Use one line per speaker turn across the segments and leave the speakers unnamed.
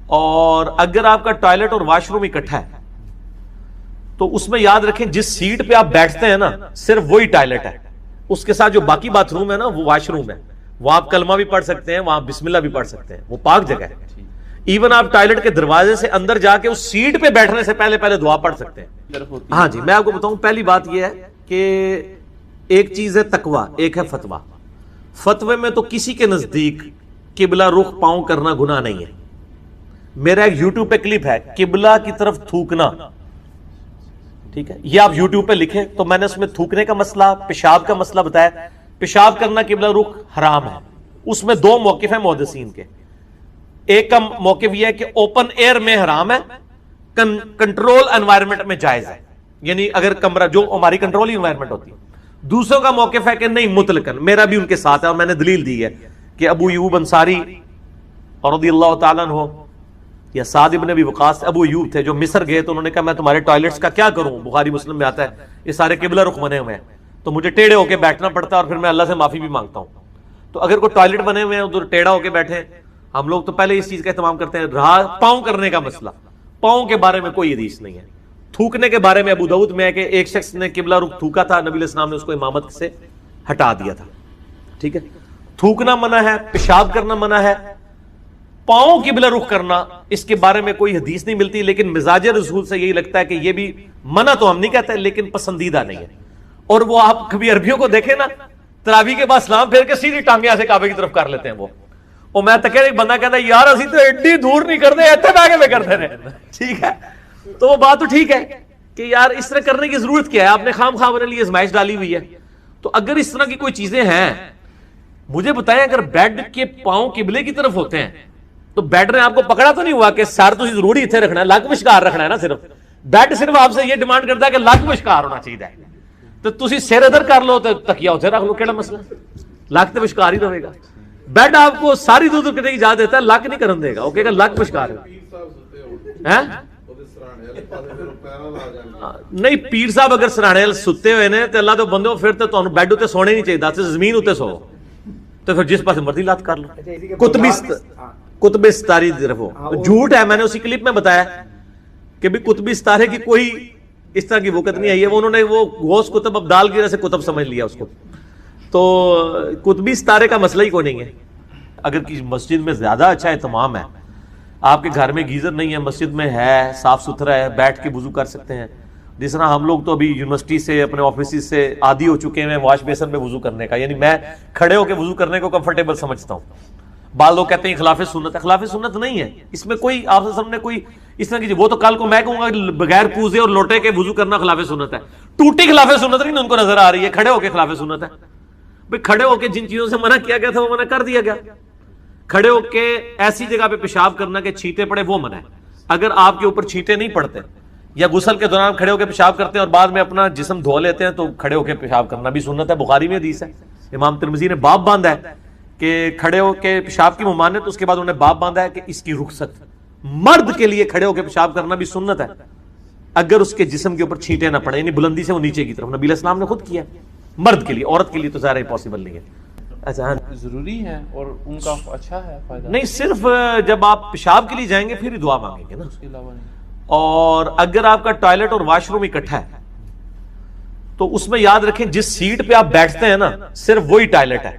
اور اگر آپ کا ٹوائلٹ اور واش روم اکٹھا ہے تو اس میں یاد رکھیں جس سیٹ پہ آپ بیٹھتے ہیں نا صرف وہی ٹوائلٹ ہے، اس کے ساتھ جو باقی باتھ روم ہے نا وہ واش روم ہے، وہ آپ کلمہ بھی پڑھ سکتے ہیں، وہاں بسم اللہ بھی پڑھ سکتے ہیں، وہ پاک جگہ ہے۔ ایون آپ ٹوائلٹ کے دروازے سے اندر جا کے اس سیٹ پہ بیٹھنے سے پہلے دعا پڑھ سکتے ہیں۔ ہاں جی، میں آپ کو بتاؤں، پہلی بات یہ ہے کہ ایک چیز ہے تقوی، ایک ہے فتویٰ۔ فتوے میں تو کسی کے نزدیک قبلہ رخ پاؤں کرنا گناہ نہیں ہے۔ میرا ایک یوٹیوب پہ کلپ ہے قبلہ کی طرف تھوکنا، ٹھیک ہے، یہ آپ یوٹیوب پہ لکھیں تو میں نے اس میں تھوکنے کا مسئلہ، پیشاب کا مسئلہ بتایا۔ پیشاب کرنا قبلہ رخ حرام ہے، اس میں دو موقف ہیں محدثین کے۔ ایک کا موقف یہ ہے کہ اوپن ایئر میں حرام ہے، کنٹرول انوائرمنٹ میں جائز ہے، یعنی اگر کمرہ جو ہماری کنٹرول انوائرمنٹ ہوتی ہے۔ دوسروں کا موقف ہے کہ نہیں مطلقاً، میرا بھی ان کے ساتھ ہے اور میں نے دلیل دی ہے کہ ابو ایوب انصاری رضی اللہ تعالیٰ عنہ یا سعد ابن ابی وقاص، ابو ایوب تھے جو مصر گئے تو انہوں نے کہا میں تمہارے ٹوائلٹس کا کیا کروں، بخاری مسلم میں آتا ہے یہ سارے قبلہ رخ بنے ہوئے ہیں تو مجھے ٹیڑھے ہو کے بیٹھنا پڑتا ہے اور پھر میں اللہ سے معافی بھی مانگتا ہوں۔ تو اگر کوئی ٹوائلٹ بنے ہوئے ہیں ادھر ٹیڑھا ہو کے بیٹھے، ہم لوگ تو پہلے اس چیز کا اہتمام کرتے ہیں۔ رہا پاؤں کرنے کا مسئلہ، پاؤں کے بارے میں کوئی حدیث نہیں ہے۔ تھوکنے کے بارے میں ابو داؤد میں ہے کہ ایک شخص نے قبلہ رخ تھوکا تھا، نبی علیہ السلام نے اس کو امامت سے ہٹا دیا تھا، ٹھیک ہے۔ تھوکنا منع ہے، پیشاب کرنا منع ہے، پاؤں قبلہ رخ کرنا اس کے بارے میں کوئی حدیث نہیں ملتی، لیکن مزاج رسول سے یہی لگتا ہے کہ یہ بھی منع تو ہم نہیں کہتے لیکن پسندیدہ نہیں ہے۔ اور وہ آپ کبھی عربیوں کو دیکھیں نا، تراویح کے بعد سلام پھیر کے سیدھی ٹانگیں ایسے کعبے کی طرف کر لیتے ہیں وہ، اور میں تک ایک بندہ کہتا ہے یار اسی تو ایڈی دور نہیں کرتے ایتھے بیٹھے میں کرتے رہے، ٹھیک ہے۔ تو وہ بات تو ٹھیک ہے کہ یار اس طرح کرنے کی ضرورت کیا ہے، آپ نے خام خواہ اپنے لیے ازمائش ڈالی ہوئی ہے۔ تو اگر اس طرح کی کوئی چیزیں ہیں مجھے بتائیں، اگر بیڈ کے پاؤں قبلے کی طرف ہوتے ہیں تو بیڈ نے آپ کو پکڑا تو نہیں ہوا کہ سر تو ضروری اتنے رکھنا ہے، لک مشکار رکھنا ہے نا، صرف بیڈ صرف آپ سے یہ ڈیمانڈ کرتا ہے کہ لک مشکار ہونا چاہیے، تو تسی سر ادھر کر لو تو تکیا اتنے رکھ لو، کیڑا مسئلہ، لک تو مشکار ہی رہے گا۔ بیڈ آپ کو ساری دور کرنے کی اجازت دیتا ہے، لک نہیں کرن دے گا، وہ کہے گا لک مشکار ہے۔ نہیں پیر صاحب اگر سرانے ستے ہوئے نے تو اللہ تو بندے پھر تو تمہیں بیڈ اتنے سونے نہیں چاہیے، زمین اتنے سو تو پھر جس پاس مرضی لات کر لو۔ قطب ستاری طرف ہو، جھوٹ ہے، میں نے اسی کلپ میں بتایا کہ بھی قطب ستارے کی کوئی اس طرح کی وقت نہیں آئی ہے، انہوں نے وہ غوث قطب ابدال کی وجہ سے قطب سمجھ لیا اس کو، تو قطبی ستارے کا مسئلہ ہی کوئی نہیں ہے۔ اگر کسی مسجد میں زیادہ اچھا اہتمام ہے، آپ کے گھر میں گیزر نہیں ہے، مسجد میں ہے، صاف ستھرا ہے، بیٹھ کے وضو کر سکتے ہیں، جس طرح ہم لوگ تو ابھی یونیورسٹی سے اپنے آفیسز سے عادی ہو چکے ہیں واش بیسن میں وضو کرنے کا، یعنی میں کھڑے ہو کے وضو کرنے کو کمفرٹیبل سمجھتا ہوں۔ بعض لوگ کہتے ہیں خلاف سنت ہے، خلاف سنت نہیں ہے، اس میں کوئی آپ سے سامنے کوئی اس طرح کی، وہ تو کل کو میں کہوں گا بغیر پوزے اور لوٹے کے وضو کرنا خلاف سنت ہے، ٹوٹی خلاف سنت نہیں ان کو نظر آ رہی ہے، کھڑے ہو کے خلاف سنت ہے۔ بھئی کھڑے ہو کے جن چیزوں سے منع کیا گیا تھا وہ منع کر دیا گیا، کھڑے ہو کے ایسی جگہ پہ پیشاب کرنا کہ چھینٹے پڑے وہ منع ہے۔ اگر آپ کے اوپر چھینٹے نہیں پڑتے یا غسل کے دوران کھڑے ہو کے پیشاب کرتے ہیں اور بعد میں اپنا جسم دھو لیتے ہیں تو کھڑے ہو کے پیشاب کرنا بھی سنت ہے، بخاری میں حدیث ہے، امام ترمذی نے باب باندھا ہے کہ کھڑے ہو کے پیشاب کی ممانعت، اس کے بعد انہوں نے باب باندھا ہے کہ اس کی رخصت، مرد کے لیے کھڑے ہو کے پیشاب کرنا بھی سنت ہے اگر اس کے جسم کے اوپر چھینٹے نہ پڑے، یعنی بلندی سے وہ نیچے کی طرف، نبی علیہ السلام نے خود کیا مرد کے لیے، عورت کے لیے تو ظاہر پاسبل نہیں ہے۔ اچھا
ضروری ہے اور ان کا اچھا ہے فائدہ
نہیں، صرف جب آپ پیشاب کے لیے جائیں گے پھر ہی دعا مانگیں گے نا،
اس کے علاوہ نہیں۔
اور اگر آپ کا ٹوائلٹ اور واش روم اکٹھا ہے تو اس میں یاد رکھیں جس سیٹ پہ آپ بیٹھتے ہیں نا صرف وہی ٹوائلٹ ہے،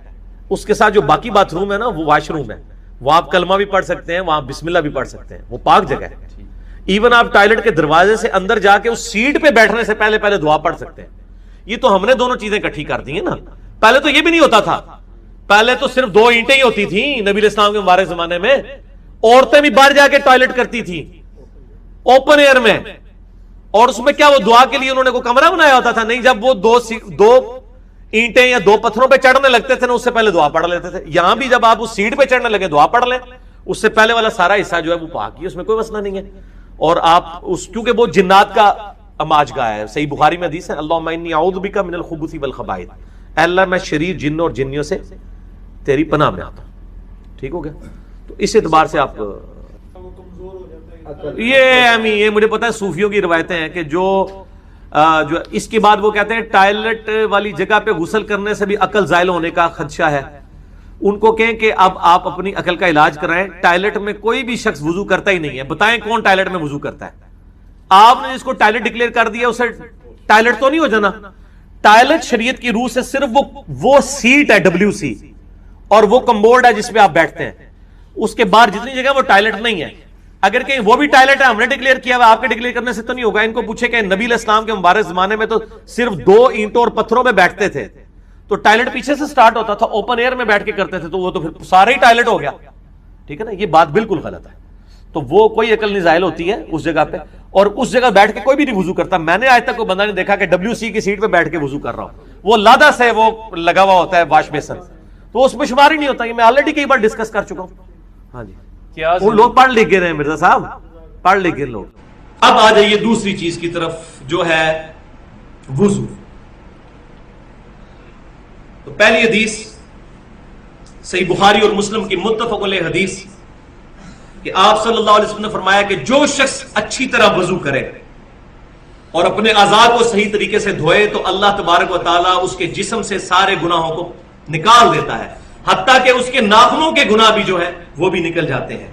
اس کے ساتھ جو باقی باتھ روم ہے نا وہ واش روم ہے، وہ آپ کلمہ بھی پڑھ سکتے ہیں، وہاں بسم اللہ بھی پڑھ سکتے ہیں، وہ پاک جگہ ہے۔ ایون آپ ٹوائلٹ کے دروازے سے اندر جا کے اس سیٹ پہ بیٹھنے سے پہلے دعا پڑھ سکتے ہیں۔ یہ تو ہم نے دونوں چیزیں اکٹھی کر دی ہیں نا، پہلے تو یہ بھی نہیں ہوتا تھا، پہلے تو صرف 2 اینٹیں ہی ہوتی تھیں نبی علیہ السلام کے مبارک زمانے میں، عورتیں بھی باہر جا کے ٹوائلٹ کرتی تھیں اوپن ایئر میں، اور اس میں کیا وہ دعا کے لیے انہوں نے کوئی کمرہ بنایا ہوتا تھا؟ نہیں، جب وہ 2 اینٹیں یا 2 پتھروں پہ چڑھنے لگتے تھے نا اس سے پہلے دعا پڑھ لیتے تھے۔ یہاں بھی جب آپ اس سیٹ پہ چڑھنے لگے دعا پڑھ لیں، اس سے پہلے والا سارا حصہ جو ہے وہ پاک ہی، اس میں کوئی مسئلہ نہیں ہے۔ اور آپ کیونکہ وہ جنات کا اماج گاہ ہے، صحیح بخاری میں حدیث ہے، اللہم انی اعوذ بک من الخبث والخبائث، اے اللہ میں شریر جنوں اور جنیوں سے تیری پناہ میں آتا ہوں، ٹھیک ہو گیا؟ تو اس اعتبار سے آپ یہ مجھے پتا ہے صوفیوں کی روایتیں ہیں کہ جو اس کے بعد وہ کہتے ہیں ٹائلٹ والی جگہ پہ غسل کرنے سے بھی عقل زائل ہونے کا خدشہ ہے، ان کو کہیں کہ اب آپ اپنی عقل کا علاج کرائیں, ٹائلٹ میں کوئی بھی شخص وضو کرتا ہی نہیں ہے, بتائیں کون ٹائلٹ میں وضو کرتا ہے؟ آپ نے اس کو ٹائلٹ ڈکلیئر کر دیا, اسے ٹائلٹ تو نہیں ہو جانا. ٹائلٹ شریعت کی روح سے صرف وہ سیٹ ہے WC, اور وہ کمبورڈ ہے جس پہ آپ بیٹھتے ہیں, اس کے بعد جتنی جگہ وہ ٹائلٹ نہیں ہے. اگر کہیں وہ بھی ٹائلٹ ہے, ہم نے ڈکلیئر کیا ہوا, آپ کے ڈکلیئر کرنے سے تو نہیں ہوگا. ان کو پوچھے کہ نبی علیہ السلام کے مبارک زمانے میں تو صرف 2 اینٹوں اور پتھروں میں بیٹھتے تھے, تو ٹائلٹ پیچھے سے سٹارٹ ہوتا تھا, اوپن ایئر میں بیٹھ کے کرتے تھے, تو وہ تو پھر سارے ہی ٹائلٹ ہو گیا. ٹھیک ہے نا, یہ بات بالکل غلط ہے. تو وہ کوئی عقل نہیں زائل ہوتی ہے اس جگہ پہ, اور اس جگہ بیٹھ کے کوئی بھی نہیں وضو کرتا. میں نے آج تک کوئی بندہ نہیں دیکھا کہ WC کی سیٹ پہ بیٹھ کے وضو کر رہا ہو. وہ لادہ سے وہ لگا ہوا ہوتا ہے واش بیسن, تو اس میں شمار ہی نہیں ہوتا. یہ میں آلریڈی کئی بار ڈسکس کر چکا ہوں. ہاں جی, وہ لوگ پڑھ لکھ گئے ہیں مرزا صاحب, پڑھ لکھ گئے لوگ. اب آ جائیے دوسری چیز کی طرف جو ہے وضو. تو پہلی حدیث صحیح بخاری اور مسلم کی متفق علیہ حدیث کہ آپ صلی اللہ علیہ وسلم نے فرمایا کہ جو شخص اچھی طرح وضو کرے اور اپنے اعضاء کو صحیح طریقے سے دھوئے تو اللہ تبارک و تعالیٰ اس کے جسم سے سارے گناہوں کو نکال دیتا ہے, حتیٰ کہ اس کے ناخنوں کے گناہ بھی جو ہے وہ بھی نکل جاتے ہیں.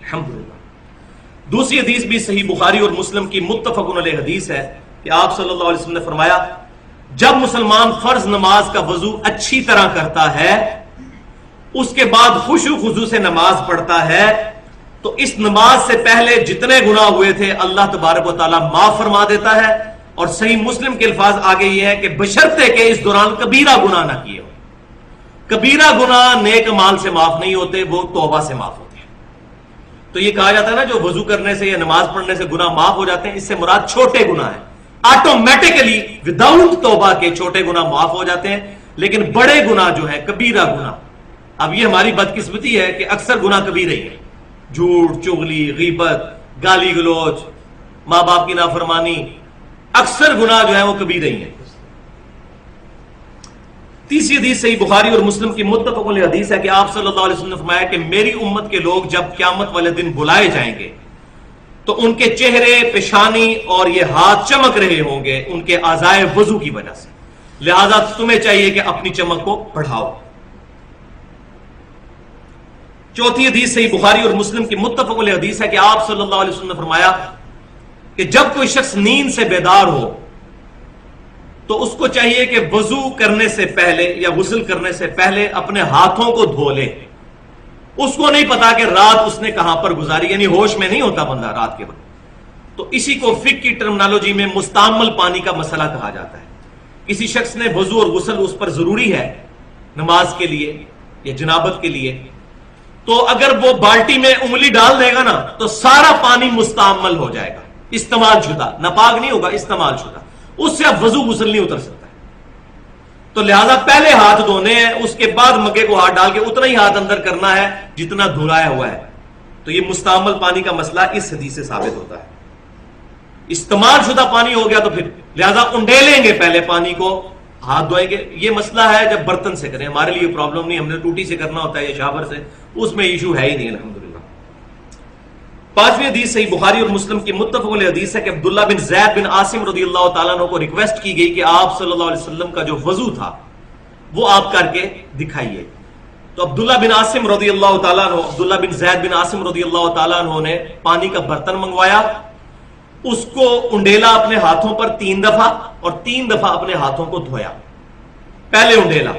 الحمدللہ. دوسری حدیث بھی صحیح بخاری اور مسلم کی متفق علیہ حدیث ہے کہ آپ صلی اللہ علیہ وسلم نے فرمایا جب مسلمان فرض نماز کا وضو اچھی طرح کرتا ہے, اس کے بعد خشوع خضوع سے نماز پڑھتا ہے, تو اس نماز سے پہلے جتنے گناہ ہوئے تھے اللہ تبارک و تعالیٰ معاف فرما دیتا ہے. اور صحیح مسلم کے الفاظ آگے یہ ہے کہ بشرطے کہ اس دوران کبیرہ گناہ نہ کیے ہو. کبیرہ گناہ نیک اعمال سے معاف نہیں ہوتے, وہ توبہ سے معاف ہوتے ہیں. تو یہ کہا جاتا ہے نا جو وضو کرنے سے یا نماز پڑھنے سے گناہ معاف ہو جاتے ہیں, اس سے مراد چھوٹے گناہ ہیں. آٹومیٹکلی وداؤٹ توبہ کے چھوٹے گناہ معاف ہو جاتے ہیں, لیکن بڑے گناہ جو ہے کبیرہ گناہ, اب یہ ہماری بدقسمتی ہے کہ اکثر گناہ کبیرہ ہی ہے. جھوٹ, چغلی, غیبت, گالی گلوچ, ماں باپ کی نافرمانی, اکثر گناہ جو ہے وہ کبیرہ ہی ہیں. تیسری حدیث صحیح بخاری اور مسلم کی متفق علیہ حدیث ہے کہ آپ صلی اللہ علیہ وسلم نے فرمایا کہ میری امت کے لوگ جب قیامت والے دن بلائے جائیں گے تو ان کے چہرے, پیشانی اور یہ ہاتھ چمک رہے ہوں گے ان کے اعضائے وضو کی وجہ سے, لہذا تمہیں چاہیے کہ اپنی چمک کو بڑھاؤ. چوتھی حدیث صحیح بخاری اور مسلم کی متفق علیہ حدیث ہے کہ آپ صلی اللہ علیہ وسلم نے فرمایا کہ جب کوئی شخص نیند سے بیدار ہو تو اس کو چاہیے کہ وضو کرنے سے پہلے یا غسل کرنے سے پہلے اپنے ہاتھوں کو دھو لے. اس کو نہیں پتا کہ رات اس نے کہاں پر گزاری, یعنی ہوش میں نہیں ہوتا بندہ رات کے وقت. تو اسی کو فقہ کی ٹرمنالوجی میں مستعمل پانی کا مسئلہ کہا جاتا ہے. کسی شخص نے وضو اور غسل اس پر ضروری ہے نماز کے لیے یا جنابت کے لیے, تو اگر وہ بالٹی میں انگلی ڈال دے گا نا تو سارا پانی مستعمل ہو جائے گا, استعمال شدہ, ناپاک نہیں ہوگا, استعمال شدہ. اس سے اب وضو غسل نہیں اتر سکتا. تو لہذا پہلے ہاتھ دھونے ہیں, اس کے بعد مگے کو ہاتھ ڈال کے اتنا ہی ہاتھ اندر کرنا ہے جتنا دھلایا ہوا ہے. تو یہ مستعمل پانی کا مسئلہ اس حدیث سے ثابت ہوتا ہے. استعمال شدہ پانی ہو گیا تو پھر لہذا انڈیلیں گے پہلے پانی کو, ہاتھ دھوئیں گے. یہ مسئلہ ہے جب برتن سے کریں, ہمارے لیے پرابلم نہیں, ہم نے ٹوٹی سے کرنا ہوتا ہے یا شاور سے, اس میں ایشو ہے ہی نہیں الحمدللہ. پانچویں حدیث صحیح بخاری اور مسلم کی متفق علیہ حدیث ہے کہ عبداللہ بن زید بن عاصم رضی اللہ تعالیٰ عنہ کو ریکویسٹ کی گئی کہ آپ صلی اللہ علیہ وسلم کا جو وضو تھا وہ آپ کر کے دکھائیے. تو عبداللہ بن عاصم رضی اللہ تعالیٰ عنہ, عبداللہ بن زید بن عاصم رضی اللہ تعالیٰ عنہ نے پانی کا برتن منگوایا, اس کو انڈیلا اپنے ہاتھوں پر 3 دفعہ اور 3 دفعہ اپنے ہاتھوں کو دھویا. پہلے انڈیلا,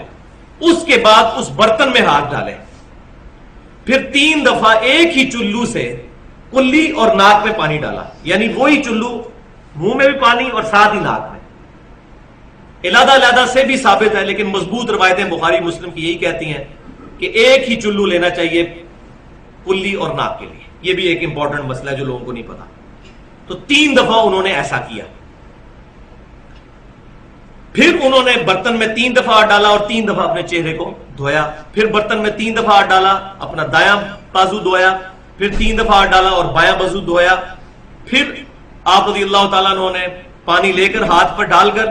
اس کے بعد اس برتن میں ہاتھ ڈالے, پھر 3 دفعہ ایک ہی چلو سے کلی اور ناک میں پانی ڈالا, یعنی وہی چلو منہ میں بھی پانی اور ساتھ ہی ناک میں. علیحدہ علیحدہ سے بھی ثابت ہے, لیکن مضبوط روایتیں بخاری مسلم کی یہی کہتی ہیں کہ ایک ہی چلو لینا چاہیے کلی اور ناک کے لیے. یہ بھی ایک امپورٹنٹ مسئلہ ہے جو لوگوں کو نہیں پتا. تو 3 دفعہ انہوں نے ایسا کیا. پھر انہوں نے برتن میں 3 دفعہ ہاتھ ڈالا اور 3 دفعہ اپنے چہرے کو دھویا. پھر برتن میں 3 دفعہ ہاتھ ڈالا, اپنا دایاں بازو دھویا, پھر 3 دفعہ ہاتھ ڈالا اور بایاں بازو دھویا. پھر آپ رضی اللہ تعالیٰ عنہ نے پانی لے کر ہاتھ پر ڈال کر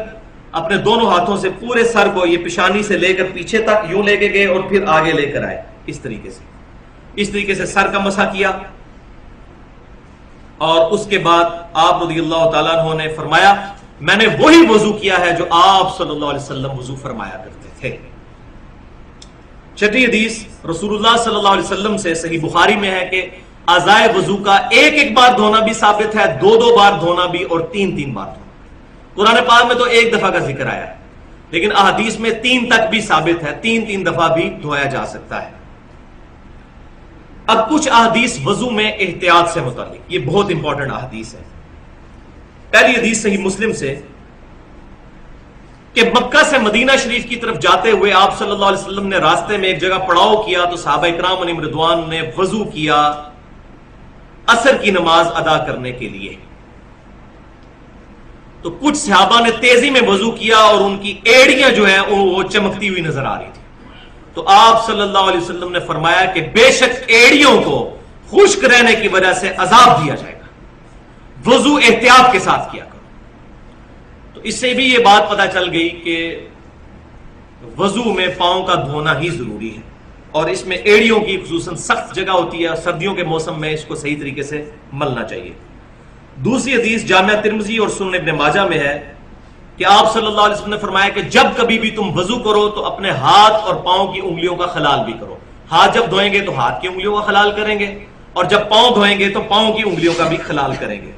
اپنے دونوں ہاتھوں سے پورے سر کو, یہ پیشانی سے لے کر پیچھے تک یوں لے کے گئے اور پھر آگے لے کر آئے. اس طریقے سے سر کا مسح کیا. اور اس کے بعد آپ رضی اللہ تعالیٰ عنہ نے فرمایا میں نے وہی وضو کیا ہے جو آپ صلی اللہ علیہ وسلم وضو فرمایا کرتے تھے. چھٹی حدیث رسول اللہ صلی اللہ علیہ وسلم سے صحیح بخاری میں ہے کہ اعضائے وضو کا ایک ایک بار دھونا بھی ثابت ہے، دو دو بار دھونا بھی، اور تین تین بار دھونا۔ قرآن پاک میں تو ایک دفعہ کا ذکر آیا ہے، لیکن احادیث میں تین تک بھی ثابت ہے، تین تین دفعہ بھی دھویا جا سکتا ہے۔ اب کچھ احادیث وضو میں احتیاط سے متعلق، یہ بہت امپورٹنٹ احادیث ہے۔ پہلی حدیث صحیح مسلم سے کہ مکہ سے مدینہ شریف کی طرف جاتے ہوئے آپ صلی اللہ علیہ وسلم نے راستے میں ایک جگہ پڑاؤ کیا تو صحابہ اکرام علیہم رضوان نے وضو کیا عصر کی نماز ادا کرنے کے لیے۔ تو کچھ صحابہ نے تیزی میں وضو کیا اور ان کی ایڑیاں جو ہیں وہ چمکتی ہوئی نظر آ رہی تھی۔ تو آپ صلی اللہ علیہ وسلم نے فرمایا کہ بے شک ایڑیوں کو خشک رہنے کی وجہ سے عذاب دیا جائے گا، وضو احتیاط کے ساتھ کیا کرو۔ تو اس سے بھی یہ بات پتہ چل گئی کہ وضو میں پاؤں کا دھونا ہی ضروری ہے، اور اس میں ایڑیوں کی خصوصاً سخت جگہ ہوتی ہے، سردیوں کے موسم میں اس کو صحیح طریقے سے ملنا چاہیے۔ دوسری حدیث جامعہ ترمذی اور سنن ابن ماجہ میں ہے کہ آپ صلی اللہ علیہ وسلم نے فرمایا کہ جب کبھی بھی تم وضو کرو تو اپنے ہاتھ اور پاؤں کی انگلیوں کا خلال بھی کرو۔ ہاتھ جب دھوئیں گے تو ہاتھ کی انگلیوں کا خلال کریں گے، اور جب پاؤں دھوئیں گے تو پاؤں کی انگلیوں کا بھی خلال کریں گے۔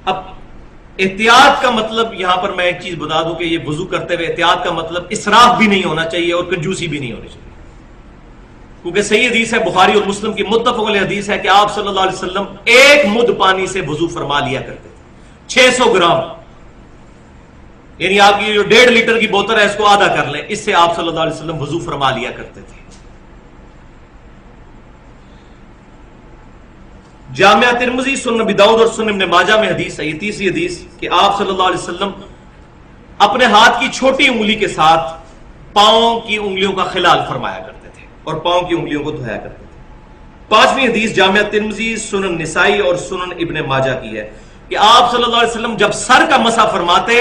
اب احتیاط کا مطلب یہاں پر میں ایک چیز بتا دوں کہ یہ وضو کرتے ہوئے احتیاط کا مطلب اسراف بھی نہیں ہونا چاہیے اور کنجوسی بھی نہیں ہونی چاہیے، کیونکہ صحیح حدیث ہے بخاری اور مسلم کی متفق علیہ حدیث ہے کہ آپ صلی اللہ علیہ وسلم ایک مد پانی سے وضو فرما لیا کرتے تھے، 600 گرام، یعنی آپ کی جو 1.5 لیٹر کی بوتل ہے اس کو آدھا کر لیں، اس سے آپ صلی اللہ علیہ وسلم وضو فرما لیا کرتے تھے۔ جامعہ ترمذی، سنن ابی داؤد اور سنن ابن ماجہ میں حدیث ہے، یہ تیسری حدیث کہ آپ صلی اللہ علیہ وسلم اپنے ہاتھ کی چھوٹی انگلی کے ساتھ پاؤں کی انگلیوں کا خلال فرمایا کرتے تھے اور پاؤں کی انگلیوں کو دھویا کرتے تھے۔ پانچویں حدیث جامعہ ترمذی، سنن نسائی اور سنن ابن ماجہ کی ہے کہ آپ صلی اللہ علیہ وسلم جب سر کا مسح فرماتے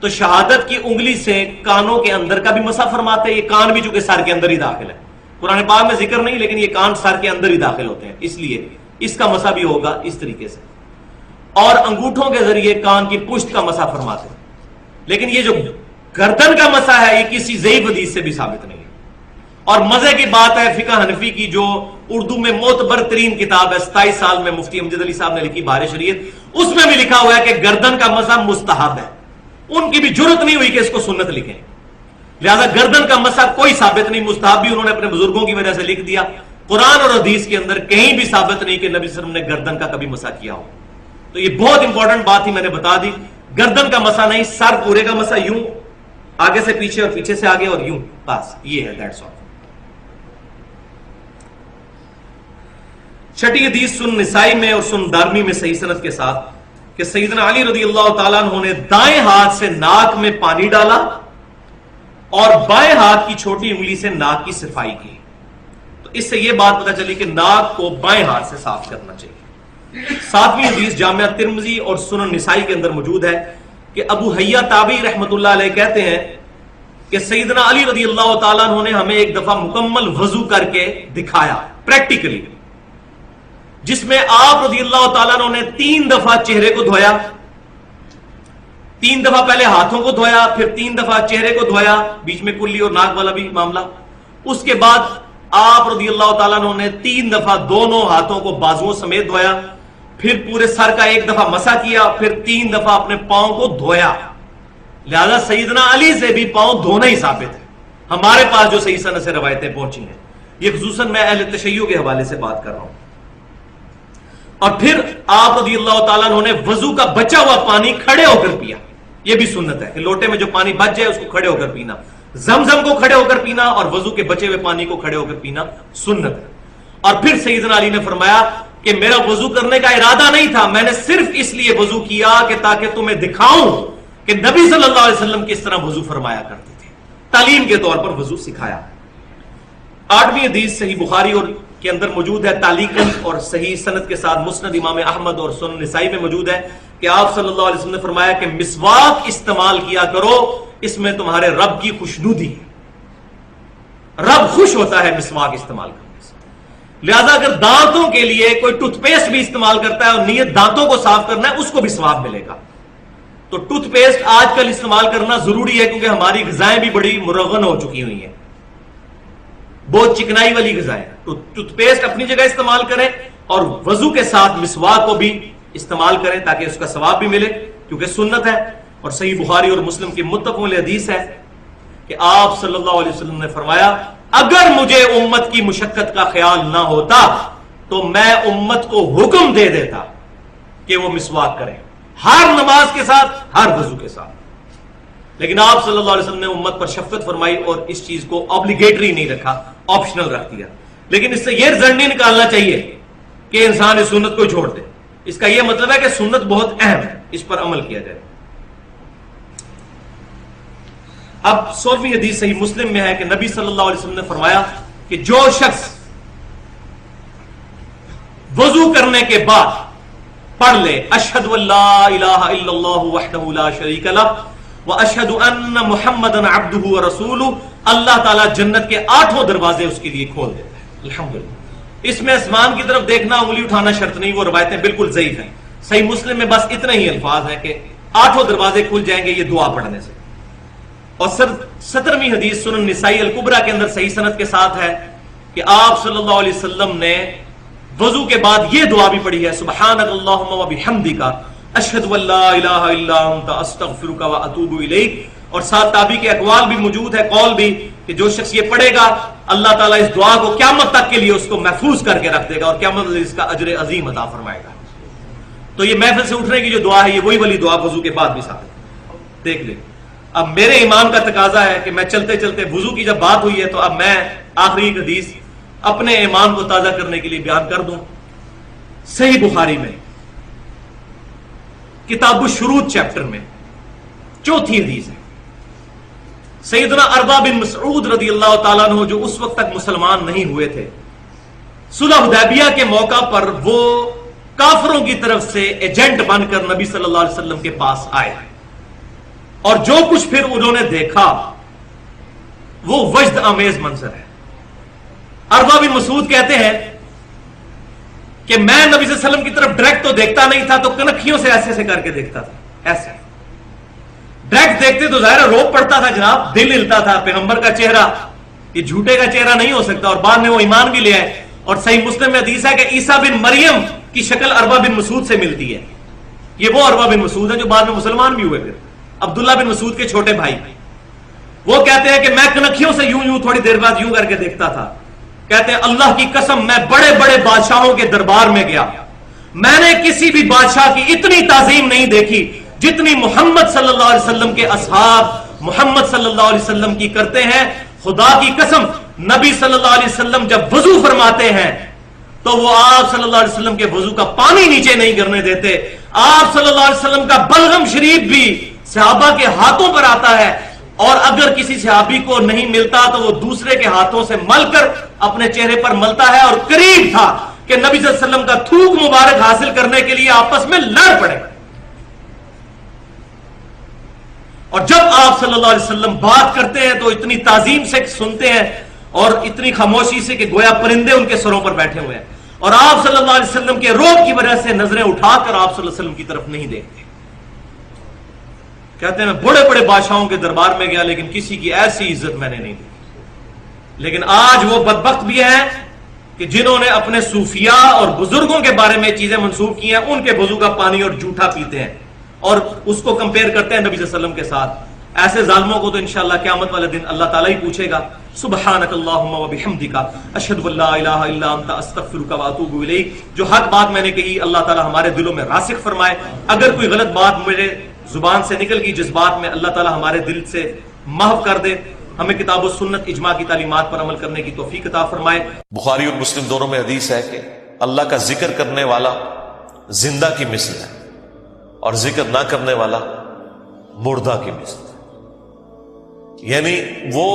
تو شہادت کی انگلی سے کانوں کے اندر کا بھی مسح فرماتے۔ یہ کان بھی چونکہ سر کے اندر ہی داخل ہے، قرآن پاک میں ذکر نہیں، لیکن یہ کان سر کے اندر ہی داخل ہوتے ہیں، اس لیے اس کا مسح بھی ہوگا اس طریقے سے، اور انگوٹھوں کے ذریعے کان کی پشت کا مسح فرماتے ہیں۔ لیکن یہ جو گردن کا مسح ہے یہ کسی ضعیف حدیث سے بھی ثابت نہیں ہے، اور مزے کی بات ہے فقہ حنفی کی جو اردو میں معتبر ترین کتاب ہے، 27 سال میں مفتی امجد علی صاحب نے لکھی بہار شریعت، اس میں بھی لکھا ہوا ہے کہ گردن کا مسح مستحب ہے۔ ان کی بھی جرت نہیں ہوئی کہ اس کو سنت لکھیں، لہذا گردن کا مسح کوئی ثابت نہیں، مستحب بھی انہوں نے اپنے بزرگوں کی وجہ سے لکھ دیا۔ قرآن اور حدیث کے اندر کہیں بھی ثابت نہیں کہ نبی صلی اللہ علیہ وسلم نے گردن کا کبھی مسح کیا ہو۔ تو یہ بہت امپورٹنٹ بات ہی میں نے بتا دی، گردن کا مسح نہیں، سر پورے کا مسح، یوں آگے سے پیچھے اور پیچھے سے آگے اور یوں، بس یہ ہے، دیٹس آل۔ چھٹی حدیث سنن نسائی میں اور سنن دارمی میں صحیح سند کے ساتھ کہ سیدنا علی رضی اللہ تعالیٰ عنہ نے دائیں ہاتھ سے ناک میں پانی ڈالا اور بائیں ہاتھ کی چھوٹی انگلی سے ناک کی صفائی کی۔ تو اس سے یہ بات پتہ چلی کہ ناک کو بائیں ہاتھ سے صاف کرنا چاہیے۔ ساتویں حدیث جامعہ ترمذی اور سنن نسائی کے اندر موجود ہے کہ ابو حیا تابعی رحمۃ اللہ علیہ کہتے ہیں کہ سیدنا علی رضی اللہ تعالیٰ عنہ نے ہمیں ایک دفعہ مکمل وضو کر کے دکھایا پریکٹیکلی، جس میں آپ رضی اللہ تعالیٰ عنہ نے 3 دفعہ چہرے کو دھویا، 3 دفعہ پہلے ہاتھوں کو دھویا، پھر 3 دفعہ چہرے کو دھویا، بیچ میں کلی اور ناک والا بھی معاملہ۔ اس کے بعد آپ رضی اللہ تعالیٰ عنہ نے 3 دفعہ دونوں ہاتھوں کو بازوؤں سمیت دھویا، پھر پورے سر کا 1 دفعہ مسح کیا، پھر 3 دفعہ اپنے پاؤں کو دھویا۔ لہذا سیدنا علی سے بھی پاؤں دھونا ہی ثابت ہے، ہمارے پاس جو صحیح سند سے روایتیں پہنچی ہیں، یہ خصوصاً میں اہل تشیع کے حوالے سے بات کر رہا ہوں۔ اور پھر آپ رضی اللہ تعالیٰ عنہ نے وضو کا بچا ہوا پانی کھڑے ہو کر پیا، یہ بھی سنت ہے کہ لوٹے میں جو پانی بچ جائے اس کو کھڑے ہو کر پینا، زمزم کو کھڑے ہو کر پینا اور وضو کے بچے ہوئے پانی کو کھڑے ہو کر پینا سنت ہے۔ اور پھر سیدنا علی نے فرمایا کہ میرا وضو کرنے کا ارادہ نہیں تھا، میں نے صرف اس لیے وضو کیا کہ تاکہ تمہیں دکھاؤں کہ نبی صلی اللہ علیہ وسلم کس طرح وضو فرمایا کرتے تھے، تعلیم کے طور پر وضو سکھایا۔ 8ویں حدیث صحیح بخاری اور کے اندر موجود ہے تعلیقاً اور صحیح سند کے ساتھ، مسند امام احمد اور سنن نسائی میں موجود ہے کہ آپ صلی اللہ علیہ وسلم نے فرمایا کہ مسواک استعمال کیا کرو، اس میں تمہارے رب کی خوشنودی ہے، رب خوش ہوتا ہے مسواک استعمال کرنے سے۔ لہذا اگر دانتوں کے لیے کوئی ٹوتھ پیسٹ بھی استعمال کرتا ہے اور نیت دانتوں کو صاف کرنا ہے، اس کو بھی ثواب ملے گا۔ تو ٹوتھ پیسٹ آج کل استعمال کرنا ضروری ہے کیونکہ ہماری غذائیں بھی بڑی مرغن ہو چکی ہوئی ہیں, بہت چکنائی والی غذائیں. تو ٹوتھ پیسٹ اپنی جگہ استعمال کریں اور وضو کے ساتھ مسواک کو بھی استعمال کریں تاکہ اس کا ثواب بھی ملے کیونکہ سنت ہے. اور صحیح بخاری اور مسلم کی متفق علیہ حدیث ہے کہ آپ صلی اللہ علیہ وسلم نے فرمایا اگر مجھے امت کی مشقت کا خیال نہ ہوتا تو میں امت کو حکم دے دیتا کہ وہ مسواک کریں ہر نماز کے ساتھ, ہر وضو کے ساتھ. لیکن آپ صلی اللہ علیہ وسلم نے امت پر شفقت فرمائی اور اس چیز کو obligatory نہیں رکھا, آپشنل رکھ دیا. لیکن اس سے یہ رزلٹ نہیں نکالنا چاہیے کہ انسان اس سنت کو چھوڑ دے. اس کا یہ مطلب ہے کہ سنت بہت اہم ہے, اس پر عمل کیا جائے. اب 16ویں حدیث صحیح مسلم میں ہے کہ نبی صلی اللہ علیہ وسلم نے فرمایا کہ جو شخص وضو کرنے کے بعد پڑھ لے اشہد ان لا الہ الا اللہ وحدہ لا شریک لہ واشہد ان محمدا عبدہ ورسولہ, اللہ تعالیٰ جنت کے 8 دروازے اس کے لیے کھول دیتا ہے. الحمدللہ. اس میں آسمان کی طرف دیکھنا, انگلی اٹھانا شرط نہیں, وہ روایتیں بالکل ضعیف ہیں. صحیح مسلم میں بس اتنے ہی الفاظ ہیں کہ 8 دروازے کھل جائیں گے یہ دعا پڑھنے سے. اور 17ویں حدیث سنن نسائی الکبریٰ کے اندر صحیح سند کے ساتھ ہے کہ آپ صلی اللہ علیہ وسلم نے وضو کے بعد یہ دعا بھی پڑھی ہے سبحانک اللہم و بحمدک اشہد ان لا الہ الا انت استغفرک و اتوب الیک. اور ساتھ تابعی کے اقوال بھی موجود ہے, قول بھی, کہ جو شخص یہ پڑھے گا اللہ تعالیٰ اس دعا کو قیامت تک کے لیے اس کو محفوظ کر کے رکھ دے گا اور قیامت تک اس کا اجر عظیم عطا فرمائے گا. تو یہ محفل سے اٹھنے کی جو دعا ہے یہ وہی والی دعا وضو کے بعد بھی ثابت ہے. دیکھ لیں. اب میرے ایمان کا تقاضا ہے کہ میں چلتے چلتے وضو کی جب بات ہوئی ہے تو اب میں آخری حدیث اپنے ایمان کو تازہ کرنے کے لیے بیان کر دوں. صحیح بخاری میں کتاب الشروط چیپٹر میں 4تھی حدیث ہے. سیدنا اربا بن مسعود رضی اللہ تعالیٰ عنہ جو اس وقت تک مسلمان نہیں ہوئے تھے, صلح حدیبیہ کے موقع پر وہ کافروں کی طرف سے ایجنٹ بن کر نبی صلی اللہ علیہ وسلم کے پاس آئے اور جو کچھ پھر انہوں نے دیکھا وہ وجد آمیز منظر ہے. اربا بن مسعود کہتے ہیں کہ میں نبی صلی اللہ علیہ وسلم کی طرف ڈائریکٹ تو دیکھتا نہیں تھا, تو کنکھیوں سے ایسے ایسے کر کے دیکھتا تھا. ایسے ڈائریکٹ دیکھتے تو ظاہر روپ پڑتا تھا جناب, دل ہلتا تھا. پیغمبر کا چہرہ یہ جھوٹے کا چہرہ نہیں ہو سکتا. اور بعد میں وہ ایمان بھی لے آئے. اور صحیح مسلم میں حدیث ہے کہ عیسیٰ بن مریم کی شکل اربا بن مسعود سے ملتی ہے. یہ وہ اربا بن مسعود ہے جو بعد میں مسلمان بھی ہوئے. پھر عبداللہ بن مسعود کے چھوٹے بھائی, وہ کہتے ہیں کہ میں کنکھیوں سے یوں تھوڑی دیر بعد یوں کر کے دیکھتا تھا. کہتے ہیں اللہ کی قسم میں بڑے بڑے بادشاہوں کے دربار میں گیا, میں نے کسی بھی بادشاہ کی اتنی تعظیم نہیں دیکھی جتنی محمد صلی اللہ علیہ وسلم کے اصحاب محمد صلی اللہ علیہ وسلم کی کرتے ہیں. خدا کی قسم نبی صلی اللہ علیہ وسلم جب وضو فرماتے ہیں تو وہ آپ صلی اللہ علیہ وسلم کے وضو کا پانی نیچے نہیں گرنے دیتے. آپ صلی اللہ علیہ وسلم کا بلغم شریف بھی صحابہ کے ہاتھوں پر آتا ہے, اور اگر کسی صحابی کو نہیں ملتا تو وہ دوسرے کے ہاتھوں سے مل کر اپنے چہرے پر ملتا ہے. اور قریب تھا کہ نبی صلی اللہ علیہ وسلم کا تھوک مبارک حاصل کرنے کے لیے آپس میں لڑ پڑے. اور جب آپ صلی اللہ علیہ وسلم بات کرتے ہیں تو اتنی تعظیم سے سنتے ہیں اور اتنی خاموشی سے کہ گویا پرندے ان کے سروں پر بیٹھے ہوئے ہیں. اور آپ صلی اللہ علیہ وسلم کے روب کی وجہ سے نظریں اٹھا کر آپ صلی اللہ علیہ وسلم کی طرف نہیں دیکھتے. کہتے ہیں میں بڑے بڑے بادشاہوں کے دربار میں گیا لیکن کسی کی ایسی عزت میں نے نہیں دی. لیکن آج وہ بدبخت بھی ہیں کہ جنہوں نے اپنے صوفیاء اور بزرگوں کے بارے میں چیزیں منسوخ کی ہیں, ان کے وضو کا پانی اور جھوٹا پیتے ہیں اور اس کو کمپیئر کرتے ہیں نبی صلی اللہ علیہ وسلم کے ساتھ. ایسے ظالموں کو تو انشاءاللہ قیامت والے دن اللہ تعالیٰ ہی پوچھے گا سبحانک اللہم و بحمدک اشہد ان لا الہ الا انت استغفرک و اتوب الیک. جو حق بات میں نے کہی اللہ تعالیٰ ہمارے دلوں میں راسخ فرمائے. اگر کوئی غلط بات میرے زبان سے نکل گئی جس بات میں اللہ تعالیٰ ہمارے دل سے محو کر دے, ہمیں کتاب و سنت اجماع کی تعلیمات پر عمل کرنے کی توفیق عطا فرمائے.
بخاری اور مسلم دونوں میں حدیث ہے کہ اللہ کا ذکر کرنے والا زندہ کی مثل ہے اور ذکر نہ کرنے والا مردہ کی مثل ہے. یعنی وہ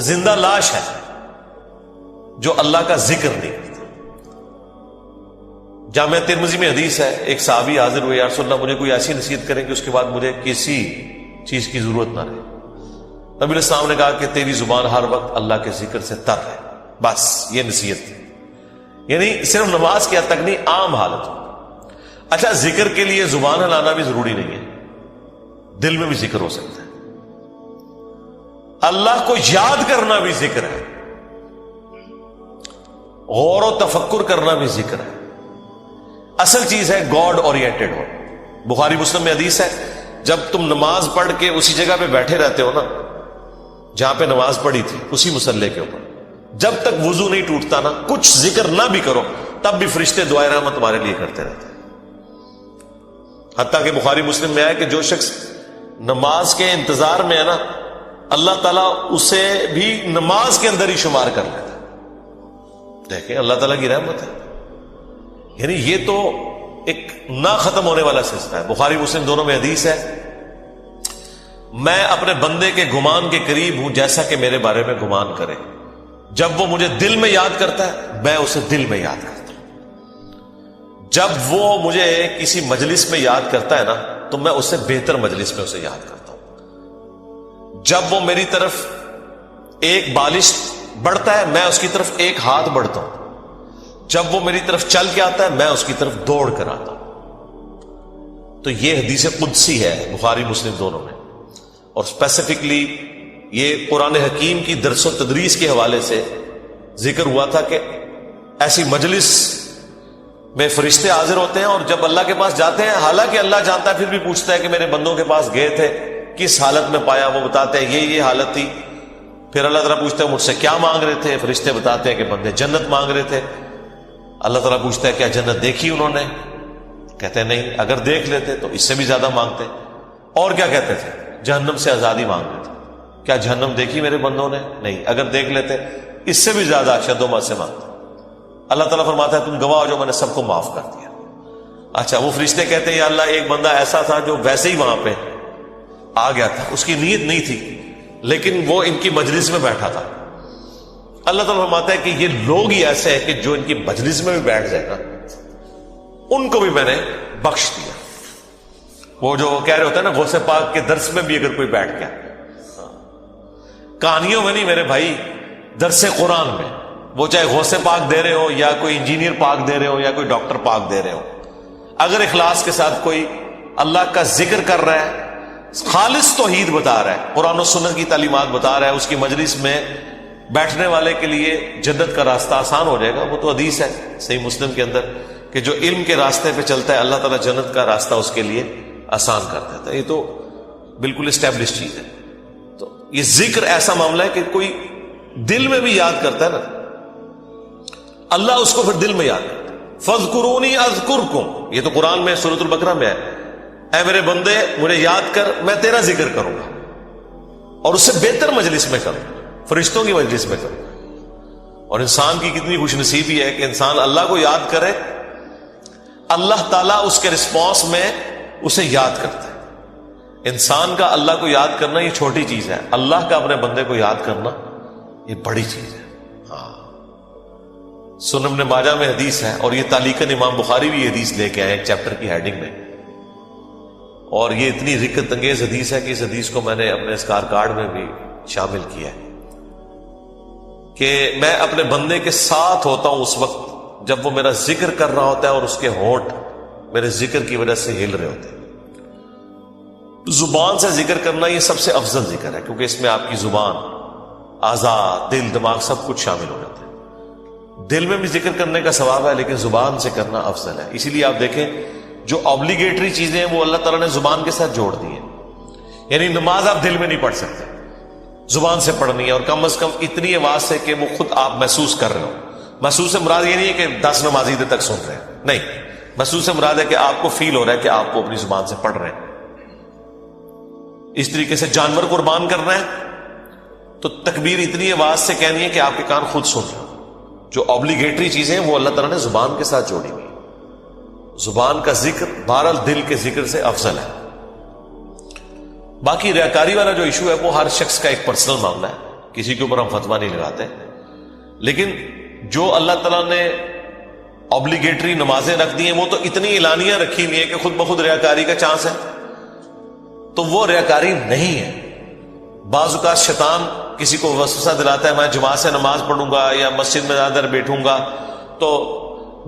زندہ لاش ہے جو اللہ کا ذکر نہیں کرتا. جامع ترمذی میں حدیث ہے, ایک صحابی حاضر ہوئے, یا رسول اللہ مجھے کوئی ایسی نصیحت کریں کہ اس کے بعد مجھے کسی چیز کی ضرورت نہ رہے. نبی علیہ السلام نے کہا کہ تیری زبان ہر وقت اللہ کے ذکر سے تر ہے, بس یہ نصیحت تھی. یعنی صرف نماز کی حد تک نہیں, عام حالت. اچھا ذکر کے لیے زبان ہلانا بھی ضروری نہیں ہے, دل میں بھی ذکر ہو سکتا ہے. اللہ کو یاد کرنا بھی ذکر ہے, غور و تفکر کرنا بھی ذکر ہے. اصل چیز ہے گاڈ اورینٹڈ ہو. بخاری مسلم میں حدیث ہے, جب تم نماز پڑھ کے اسی جگہ پہ بیٹھے رہتے ہو نا جہاں پہ نماز پڑھی تھی, اسی مصلے کے اوپر, جب تک وضو نہیں ٹوٹتا نا, کچھ ذکر نہ بھی کرو تب بھی فرشتے دعائے رحمت تمہارے لیے کرتے رہتے ہیں. حتیٰ کہ بخاری مسلم میں آیا کہ جو شخص نماز کے انتظار میں ہے نا, اللہ تعالیٰ اسے بھی نماز کے اندر ہی شمار کر لیتا ہے. دیکھیں اللہ تعالیٰ کی رحمت ہے. یعنی یہ تو ایک نہ ختم ہونے والا سلسلہ ہے. بخاری مسلم دونوں میں حدیث ہے, میں اپنے بندے کے گمان کے قریب ہوں جیسا کہ میرے بارے میں گمان کرے. جب وہ مجھے دل میں یاد کرتا ہے میں اسے دل میں یاد کرتا ہوں. جب وہ مجھے کسی مجلس میں یاد کرتا ہے نا تو میں اس سے بہتر مجلس میں اسے یاد کرتا ہوں. جب وہ میری طرف ایک بالش بڑھتا ہے میں اس کی طرف ایک ہاتھ بڑھتا ہوں. جب وہ میری طرف چل کے آتا ہے میں اس کی طرف دوڑ کر آتا ہوں. تو یہ حدیث قدسی ہے بخاری مسلم دونوں میں, اور اسپیسیفکلی یہ قرآن حکیم کی درس و تدریس کے حوالے سے ذکر ہوا تھا کہ ایسی مجلس میں فرشتے حاضر ہوتے ہیں, اور جب اللہ کے پاس جاتے ہیں, حالانکہ اللہ جانتا ہے, پھر بھی پوچھتا ہے کہ میرے بندوں کے پاس گئے تھے کس حالت میں پایا. وہ بتاتے ہیں یہ حالت تھی. پھر اللہ تعالیٰ پوچھتا ہے مجھ سے کیا مانگ رہے تھے, فرشتے بتاتے ہیں کہ بندے جنت مانگ رہے تھے. اللہ تعالیٰ پوچھتا ہے کیا جنت دیکھی انہوں نے, کہتے ہیں نہیں, اگر دیکھ لیتے تو اس سے بھی زیادہ مانگتے. اور کیا کہتے تھے, جہنم سے آزادی مانگ رہے تھے. کیا جہنم دیکھی میرے بندوں نے, نہیں, اگر دیکھ لیتے اس سے بھی زیادہ اشد و سے مانگتے. اللہ تعالیٰ فرماتا ہے تم گواہ ہو جو میں نے سب کو معاف کر دیا. اچھا, وہ فرشتے کہتے ہیں یا اللہ ایک بندہ ایسا تھا جو ویسے ہی وہاں پہ آ گیا تھا, اس کی نیت نہیں تھی لیکن وہ ان کی مجلس میں بیٹھا تھا. اللہ تعالیٰ فرماتا ہے کہ یہ لوگ ہی ایسے ہیں کہ جو ان کی مجلس میں بھی بیٹھ جائے نا ان کو بھی میں نے بخش دیا. وہ جو کہہ رہے ہوتے ہیں نا غوث پاک کے درس میں بھی اگر کوئی بیٹھ گیا, کہانیوں میں نہیں میرے بھائی, درس قرآن میں, وہ چاہے غوث پاک دے رہے ہو یا کوئی انجینئر پاک دے رہے ہو یا کوئی ڈاکٹر پاک دے رہے ہو, اگر اخلاص کے ساتھ کوئی اللہ کا ذکر کر رہا ہے, خالص توحید بتا رہا ہے, قرآن و سنت کی تعلیمات بتا رہا ہے, اس کی مجلس میں بیٹھنے والے کے لیے جنت کا راستہ آسان ہو جائے گا. وہ تو حدیث ہے صحیح مسلم کے اندر کہ جو علم کے راستے پہ چلتا ہے اللہ تعالیٰ جنت کا راستہ اس کے لیے آسان کر دیتا ہے. یہ تو بالکل اسٹیبلش چیز ہے. تو یہ ذکر ایسا معاملہ ہے کہ کوئی دل میں بھی یاد کرتا ہے نا, اللہ اس کو پھر دل میں یاد کرتا ہے. فَاذْكُرُونِي أَذْكُرْكُمْ, یہ تو قرآن میں سورۃ البقرہ میں ہے, اے میرے بندے مجھے یاد کر میں تیرا ذکر کروں گا, اور اس سے بہتر مجلس میں کروں, فرشتوں کی مجلس میں کروں. اور انسان کی کتنی خوش نصیبی ہے کہ انسان اللہ کو یاد کرے, اللہ تعالیٰ اس کے رسپانس میں اسے یاد کرتا ہے. انسان کا اللہ کو یاد کرنا یہ چھوٹی چیز ہے, اللہ کا اپنے بندے کو یاد کرنا یہ بڑی چیز ہے. سنن ابن ماجہ میں حدیث ہے, اور یہ تعلیقاً امام بخاری بھی یہ حدیث لے کے آئے ایک چیپٹر کی ہیڈنگ میں, اور یہ اتنی رکت انگیز حدیث ہے کہ اس حدیث کو میں نے اپنے اسکار کارڈ میں بھی شامل کیا ہے کہ میں اپنے بندے کے ساتھ ہوتا ہوں اس وقت جب وہ میرا ذکر کر رہا ہوتا ہے اور اس کے ہونٹ میرے ذکر کی وجہ سے ہل رہے ہوتے ہیں. زبان سے ذکر کرنا یہ سب سے افضل ذکر ہے کیونکہ اس میں آپ کی زبان, اعضاء, دل, دماغ سب کچھ شامل ہو جاتا ہے. دل میں بھی ذکر کرنے کا ثواب ہے لیکن زبان سے کرنا افضل ہے. اسی لیے آپ دیکھیں جو آبلیگیٹری چیزیں ہیں وہ اللہ تعالیٰ نے زبان کے ساتھ جوڑ دی ہیں. یعنی نماز آپ دل میں نہیں پڑھ سکتے, زبان سے پڑھنی ہے, اور کم از کم اتنی آواز سے کہ وہ خود آپ محسوس کر رہے ہو. محسوس سے مراد یہ نہیں ہے کہ 10 نمازی دیر تک سن رہے ہیں, نہیں, محسوس سے مراد ہے کہ آپ کو فیل ہو رہا ہے کہ آپ کو اپنی زبان سے پڑھ رہے ہیں. اس طریقے سے جانور قربان کرنا ہے تو تکبیر اتنی آواز سے کہنی ہے کہ آپ کے کان خود سن رہے ہو. جو آبلیگیٹری چیزیں ہیں وہ اللہ تعالیٰ نے زبان کے ساتھ جوڑی ہوئی. زبان کا ذکر بہرحال دل کے ذکر سے افضل ہے. باقی ریاکاری والا جو ایشو ہے وہ ہر شخص کا ایک پرسنل معاملہ ہے, کسی کے اوپر ہم فتویٰ نہیں لگاتے, لیکن جو اللہ تعالیٰ نے آبلیگیٹری نمازیں رکھ دی ہیں وہ تو اتنی اعلانیاں رکھی ہوئی ہیں کہ خود بخود ریاکاری کا چانس ہے, تو وہ ریاکاری نہیں ہے. بعض اوقات شیطان کسی کو وسوسہ دلاتا ہے میں جماعت سے نماز پڑھوں گا یا مسجد میں زیادہ دیر بیٹھوں گا تو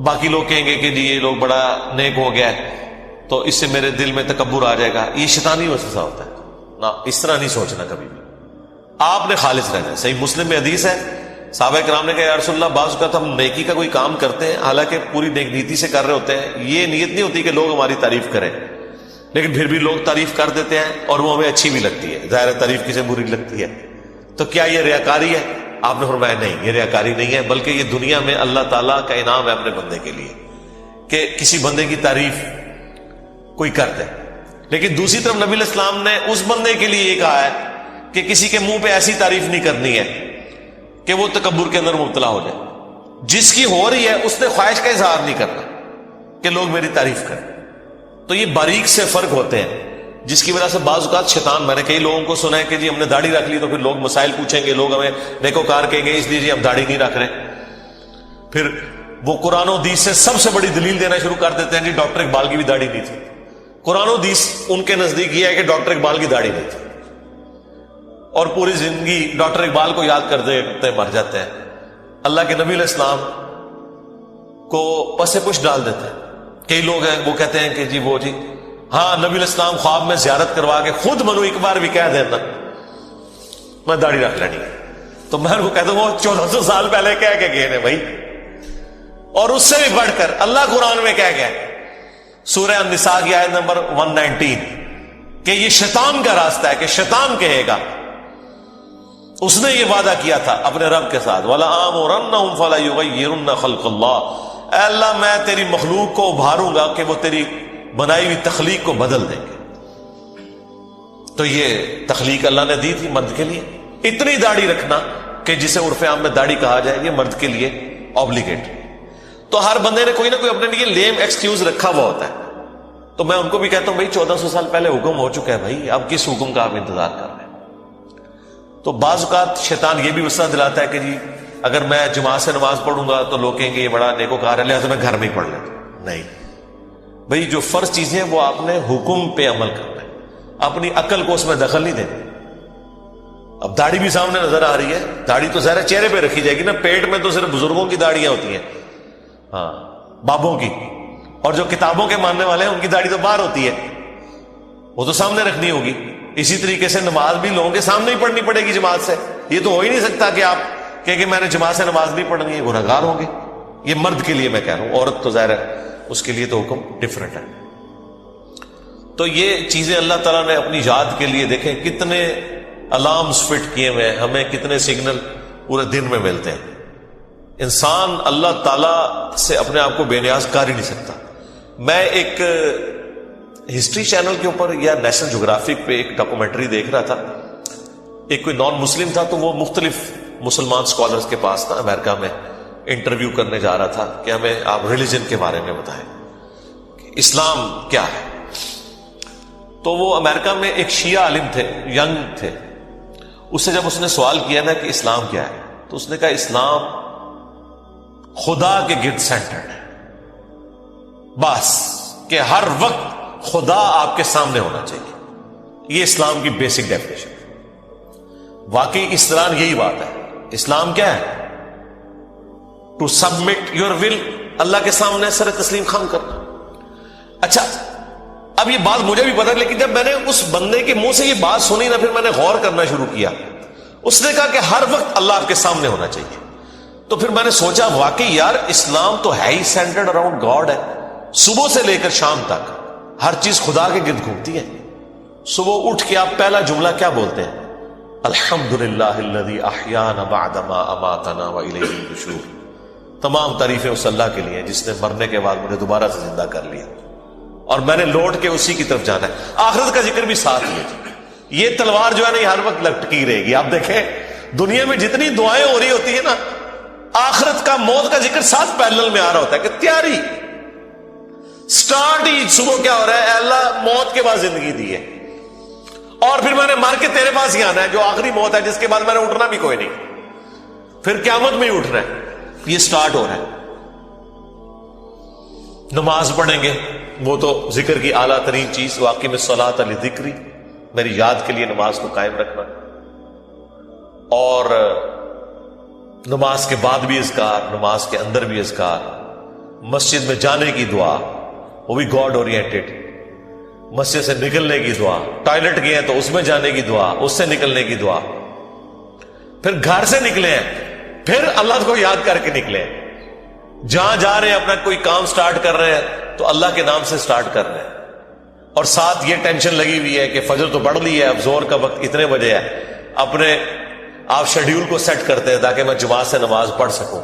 باقی لوگ کہیں گے کہ جی یہ لوگ بڑا نیک ہو گیا ہے, تو اس سے میرے دل میں تکبر آ جائے گا. یہ شیطانی وسوسہ ہوتا ہے نا, اس طرح نہیں سوچنا کبھی بھی. آپ نے خالص رہنا ہے. صحیح مسلم میں حدیث ہے, صحابہ کرام نے کہا یا رسول اللہ بعض اوقات ہم نیکی کا کوئی کام کرتے ہیں حالانکہ پوری نیک نیتی سے کر رہے ہوتے ہیں, یہ نیت نہیں ہوتی کہ لوگ ہماری تعریف کریں, لیکن پھر بھی لوگ تعریف کر دیتے ہیں اور وہ ہمیں اچھی بھی لگتی ہے. ظاہر تعریف کسے بری لگتی ہے, تو کیا یہ ریاکاری ہے؟ آپ نے فرمایا نہیں, یہ ریاکاری نہیں ہے, بلکہ یہ دنیا میں اللہ تعالیٰ کا انعام ہے اپنے بندے کے لیے کہ کسی بندے کی تعریف کوئی کر دے. لیکن دوسری طرف نبی علیہ السلام نے اس بندے کے لیے یہ کہا ہے کہ کسی کے منہ پہ ایسی تعریف نہیں کرنی ہے کہ وہ تکبر کے اندر مبتلا ہو جائے. جس کی ہو رہی ہے اس نے خواہش کا اظہار نہیں کرنا کہ لوگ میری تعریف کریں. تو یہ باریک سے فرق ہوتے ہیں جس کی وجہ سے بعض اوقات شیطان, میں نے کئی لوگوں کو سنا ہے کہ جی ہم نے داڑھی رکھ لی تو پھر لوگ مسائل پوچھیں گے, لوگ ہمیں نیکوکار کہیں گے, اس لیے جی ہم داڑھی نہیں رکھ رہے. پھر وہ قرآن و حدیث سے سب سے بڑی دلیل دینا شروع کر دیتے ہیں, جی ڈاکٹر اقبال کی بھی داڑھی نہیں تھی. قرآن و حدیث ان کے نزدیک یہ ہے کہ ڈاکٹر اقبال کی داڑھی نہیں تھی, اور پوری زندگی ڈاکٹر اقبال کو یاد کرتے مر جاتے ہیں. اللہ کے نبی علیہ السلام کو پس پش ڈال دیتے ہیں. کئی لوگ ہیں وہ کہتے ہیں کہ جی وہ جی ہاں نبی علیہ السلام خواب میں زیارت کروا کے خود منو ایک بار بھی کہہ دینا میں داڑھی رکھ لینی ہے, تو میں وہ کہتا ہوں وہ 1400 سال پہلے کہہ کے گئے ہیں بھائی. اور اس سے بھی بڑھ کر اللہ قرآن میں کہہ گیا سورہ النساء کی آیت نمبر 119 کہ یہ شیطان کا راستہ ہے, کہ شیطان کہے گا. اس نے یہ وعدہ کیا تھا اپنے رب کے ساتھ, وَلَآمُرَنَّهُمْ فَلَيُغَيِّرُنَّ خَلْقَ اللَّهِ, اے اللہ میں تیری مخلوق کو ابھاروں گا کہ وہ تیری بنائی ہوئی تخلیق کو بدل دیں گے. تو یہ تخلیق اللہ نے دی تھی مرد کے لیے. اتنی داڑھی رکھنا کہ جسے عرف عام میں داڑھی کہا جائے, یہ مرد کے لیے اوبلیگیٹری. تو ہر بندے نے کوئی نہ کوئی اپنے لیے لیم ایکسکیوز رکھا ہوا ہوتا ہے. تو میں ان کو بھی کہتا ہوں بھائی 1400 سال پہلے حکم ہو چکا ہے بھائی, اب کس حکم کا آپ انتظار کر رہے ہیں. تو بعض اوقات شیطان یہ بھی وسوسہ دلاتا ہے کہ جی اگر میں جماعت سے نماز پڑھوں گا تو لوگ کہیں گے یہ بڑا نیکوکار ہے, لہٰذا میں گھر میں ہی پڑھ لیتا ہوں. نہیں بھائی, جو فرض چیزیں وہ آپ نے حکم پہ عمل کرنا ہے, اپنی عقل کو اس میں دخل نہیں دینا. اب داڑھی بھی سامنے نظر آ رہی ہے, داڑھی تو ظاہر چہرے پہ رکھی جائے گی نا, پیٹ میں تو صرف بزرگوں کی داڑیاں ہوتی ہیں, ہاں بابوں کی, اور جو کتابوں کے ماننے والے ہیں ان کی داڑھی تو باہر ہوتی ہے, وہ تو سامنے رکھنی ہوگی. اسی طریقے سے نماز بھی لوگوں کے سامنے ہی پڑھنی پڑے گی جماعت سے. یہ تو ہو ہی نہیں سکتا کہ آپ کہ میں نے جماعت سے نماز نہیں پڑھنی ہے, گنہگار ہوں گے. یہ مرد کے لیے میں کہہ رہا ہوں, عورت تو ظاہر ہے اس کے لیے تو حکم ڈفرینٹ ہے. تو یہ چیزیں اللہ تعالیٰ نے اپنی یاد کے لیے, دیکھیں کتنے الارمز فٹ کیے ہوئے ہیں, ہمیں کتنے سگنل پورے دن میں ملتے ہیں. انسان اللہ تعالیٰ سے اپنے آپ کو بے نیاز کر ہی نہیں سکتا. میں ایک ہسٹری چینل کے اوپر یا نیشنل جغرافک پہ ایک ڈاکومنٹری دیکھ رہا تھا. ایک کوئی نان مسلم تھا, تو وہ مختلف مسلمان اسکالرز کے پاس تھا امریکہ میں, انٹرویو کرنے جا رہا تھا کہ ہمیں آپ ریلیجن کے بارے میں بتائیں کہ اسلام کیا ہے. تو وہ امریکہ میں ایک شیعہ عالم تھے, ینگ تھے. اس سے جب اس نے سوال کیا نا کہ اسلام کیا ہے, تو اس نے کہا اسلام خدا کے گرد سینٹرڈ ہے, بس کہ ہر وقت خدا آپ کے سامنے ہونا چاہیے. یہ اسلام کی بیسک ڈیفینیشن. واقعی اس طرح یہی بات ہے. اسلام کیا ہے؟ ٹو سبمٹ یور ول, اللہ کے سامنے سر تسلیم خم کرنا. اچھا اب یہ بات مجھے بھی پتا, لیکن جب میں نے اس بندے کے منہ سے یہ بات سنی نا, پھر میں نے غور کرنا شروع کیا. اس نے کہا کہ ہر وقت اللہ آپ کے سامنے ہونا چاہیے. تو پھر میں نے سوچا واقعی یار اسلام تو ہے ہی سینٹرڈ اراؤنڈ گاڈ ہے. صبح سے لے کر شام تک ہر چیز خدا کے گرد گھومتی ہے. صبح اٹھ کے آپ پہلا جملہ کیا بولتے ہیں؟ الحمدللہ الذی احیانا بعدما اماتنا والیہ النشور. تمام تعریفیں اس اللہ کے لیے جس نے مرنے کے بعد مجھے دوبارہ سے زندہ کر لیا, اور میں نے لوٹ کے اسی کی طرف جانا ہے. آخرت کا ذکر بھی ساتھ لیجیے. یہ تلوار جو ہے نا یہ ہر وقت لٹکی رہے گی. آپ دیکھیں دنیا میں جتنی دعائیں ہو رہی ہوتی ہے نا, آخرت کا موت کا ذکر ساتھ پیرلل میں آ رہا ہوتا ہے کہ تیاری سٹارٹ ہی صبح کیا ہو رہا ہے, اے اللہ موت کے بعد زندگی دی ہے, اور پھر میں نے مار کے تیرے پاس ہی آنا ہے جو آخری موت ہے, جس کے بعد میں نے اٹھنا بھی کوئی نہیں, پھر قیامت میں ہی اٹھنا ہے. یہ سٹارٹ ہو رہا ہے. نماز پڑھیں گے, وہ تو ذکر کی اعلیٰ ترین چیز, واقعی میں صلاۃ لذکری, میری یاد کے لیے نماز کو قائم رکھنا. اور نماز کے بعد بھی اذکار, نماز کے اندر بھی اذکار, مسجد میں جانے کی دعا, وہ بھی گاڈ اورینٹڈ, مسجد سے نکلنے کی دعا، ٹوائلٹ گئے ہیں تو اس میں جانے کی دعا، اس سے نکلنے کی دعا، پھر گھر سے نکلے ہیں پھر اللہ کو یاد کر کے نکلے ہیں، جہاں جا رہے ہیں اپنا کوئی کام سٹارٹ کر رہے ہیں تو اللہ کے نام سے سٹارٹ کر رہے ہیں، اور ساتھ یہ ٹینشن لگی ہوئی ہے کہ فجر تو پڑھ لی ہے، اب زور کا وقت اتنے بجے ہے، اپنے آپ شیڈیول کو سیٹ کرتے ہیں تاکہ میں جماعت سے نماز پڑھ سکوں،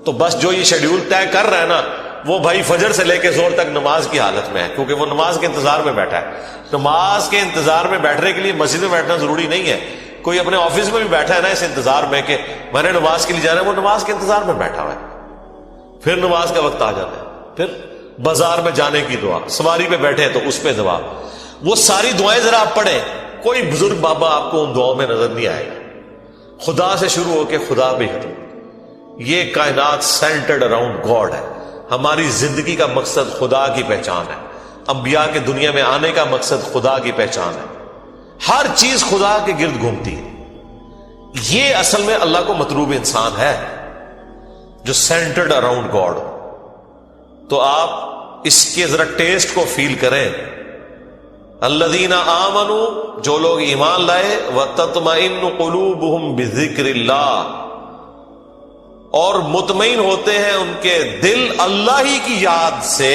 تو بس جو یہ شیڈیول طے کر رہا ہے نا وہ بھائی فجر سے لے کے زور تک نماز کی حالت میں ہے، کیونکہ وہ نماز کے انتظار میں بیٹھا ہے۔ نماز کے انتظار میں بیٹھنے کے لیے مسجد میں بیٹھنا ضروری نہیں ہے، کوئی اپنے آفس میں بھی بیٹھا ہے نا اس انتظار میں کہ میں نے نماز کے لیے جانا ہے، وہ نماز کے انتظار میں بیٹھا ہوا ہے، پھر نماز کا وقت آ جاتا ہے، پھر بازار میں جانے کی دعا، سواری پہ بیٹھے تو اس پہ دعا، وہ ساری دعائیں ذرا آپ پڑھیں، کوئی بزرگ بابا آپ کو ان دعاؤں میں نظر نہیں آئے گا، خدا سے شروع ہو کے خدا بھی ختم۔ یہ کائنات سینٹرڈ اراؤنڈ گاڈ ہے، ہماری زندگی کا مقصد خدا کی پہچان ہے، انبیاء کے دنیا میں آنے کا مقصد خدا کی پہچان ہے، ہر چیز خدا کے گرد گھومتی ہے۔ یہ اصل میں اللہ کو مطلوب انسان ہے جو سینٹرڈ اراؤنڈ گاڈ۔ تو آپ اس کے ذرا ٹیسٹ کو فیل کریں۔ الذین آمنوا، جو لوگ ایمان لائے، وتطمئن قلوبہم بذکر اللہ، اور مطمئن ہوتے ہیں ان کے دل اللہ ہی کی یاد سے۔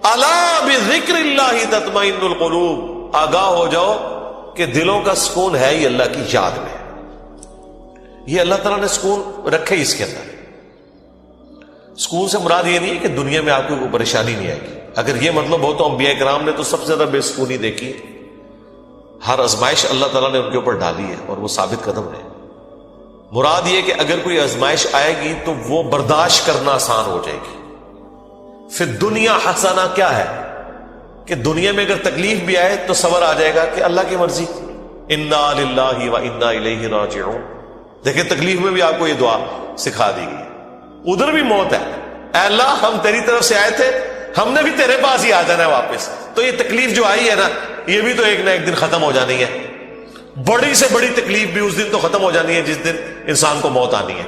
الا بذکر اللہ تطمئن القلوب، آگاہ ہو جاؤ کہ دلوں کا سکون ہے ہی اللہ کی یاد میں۔ یہ اللہ تعالیٰ نے سکون رکھے اس کے اندر۔ سکون سے مراد یہ نہیں ہے کہ دنیا میں آپ کو کوئی پریشانی نہیں آئے گی، اگر یہ مطلب ہو تو انبیاء کرام نے تو سب سے زیادہ بے سکونی دیکھی ہے۔ ہر آزمائش اللہ تعالیٰ نے ان کے اوپر ڈالی ہے اور وہ ثابت قدم ہے۔ مراد یہ کہ اگر کوئی آزمائش آئے گی تو وہ برداشت کرنا آسان ہو جائے گی۔ پھر دنیا حسنہ کیا ہے کہ دنیا میں اگر تکلیف بھی آئے تو صبر آ جائے گا کہ اللہ کی مرضی، انا للہ و انا الیہ راجعون۔ دیکھیں تکلیف میں بھی آپ کو یہ دعا سکھا دی گئی، ادھر بھی موت ہے، اے اللہ ہم تیری طرف سے آئے تھے، ہم نے بھی تیرے پاس ہی آ جانا ہے واپس، تو یہ تکلیف جو آئی ہے نا یہ بھی تو ایک نہ ایک دن ختم ہو جانی ہے۔ بڑی سے بڑی تکلیف بھی اس دن تو ختم ہو جانی ہے جس دن انسان کو موت آنی ہے۔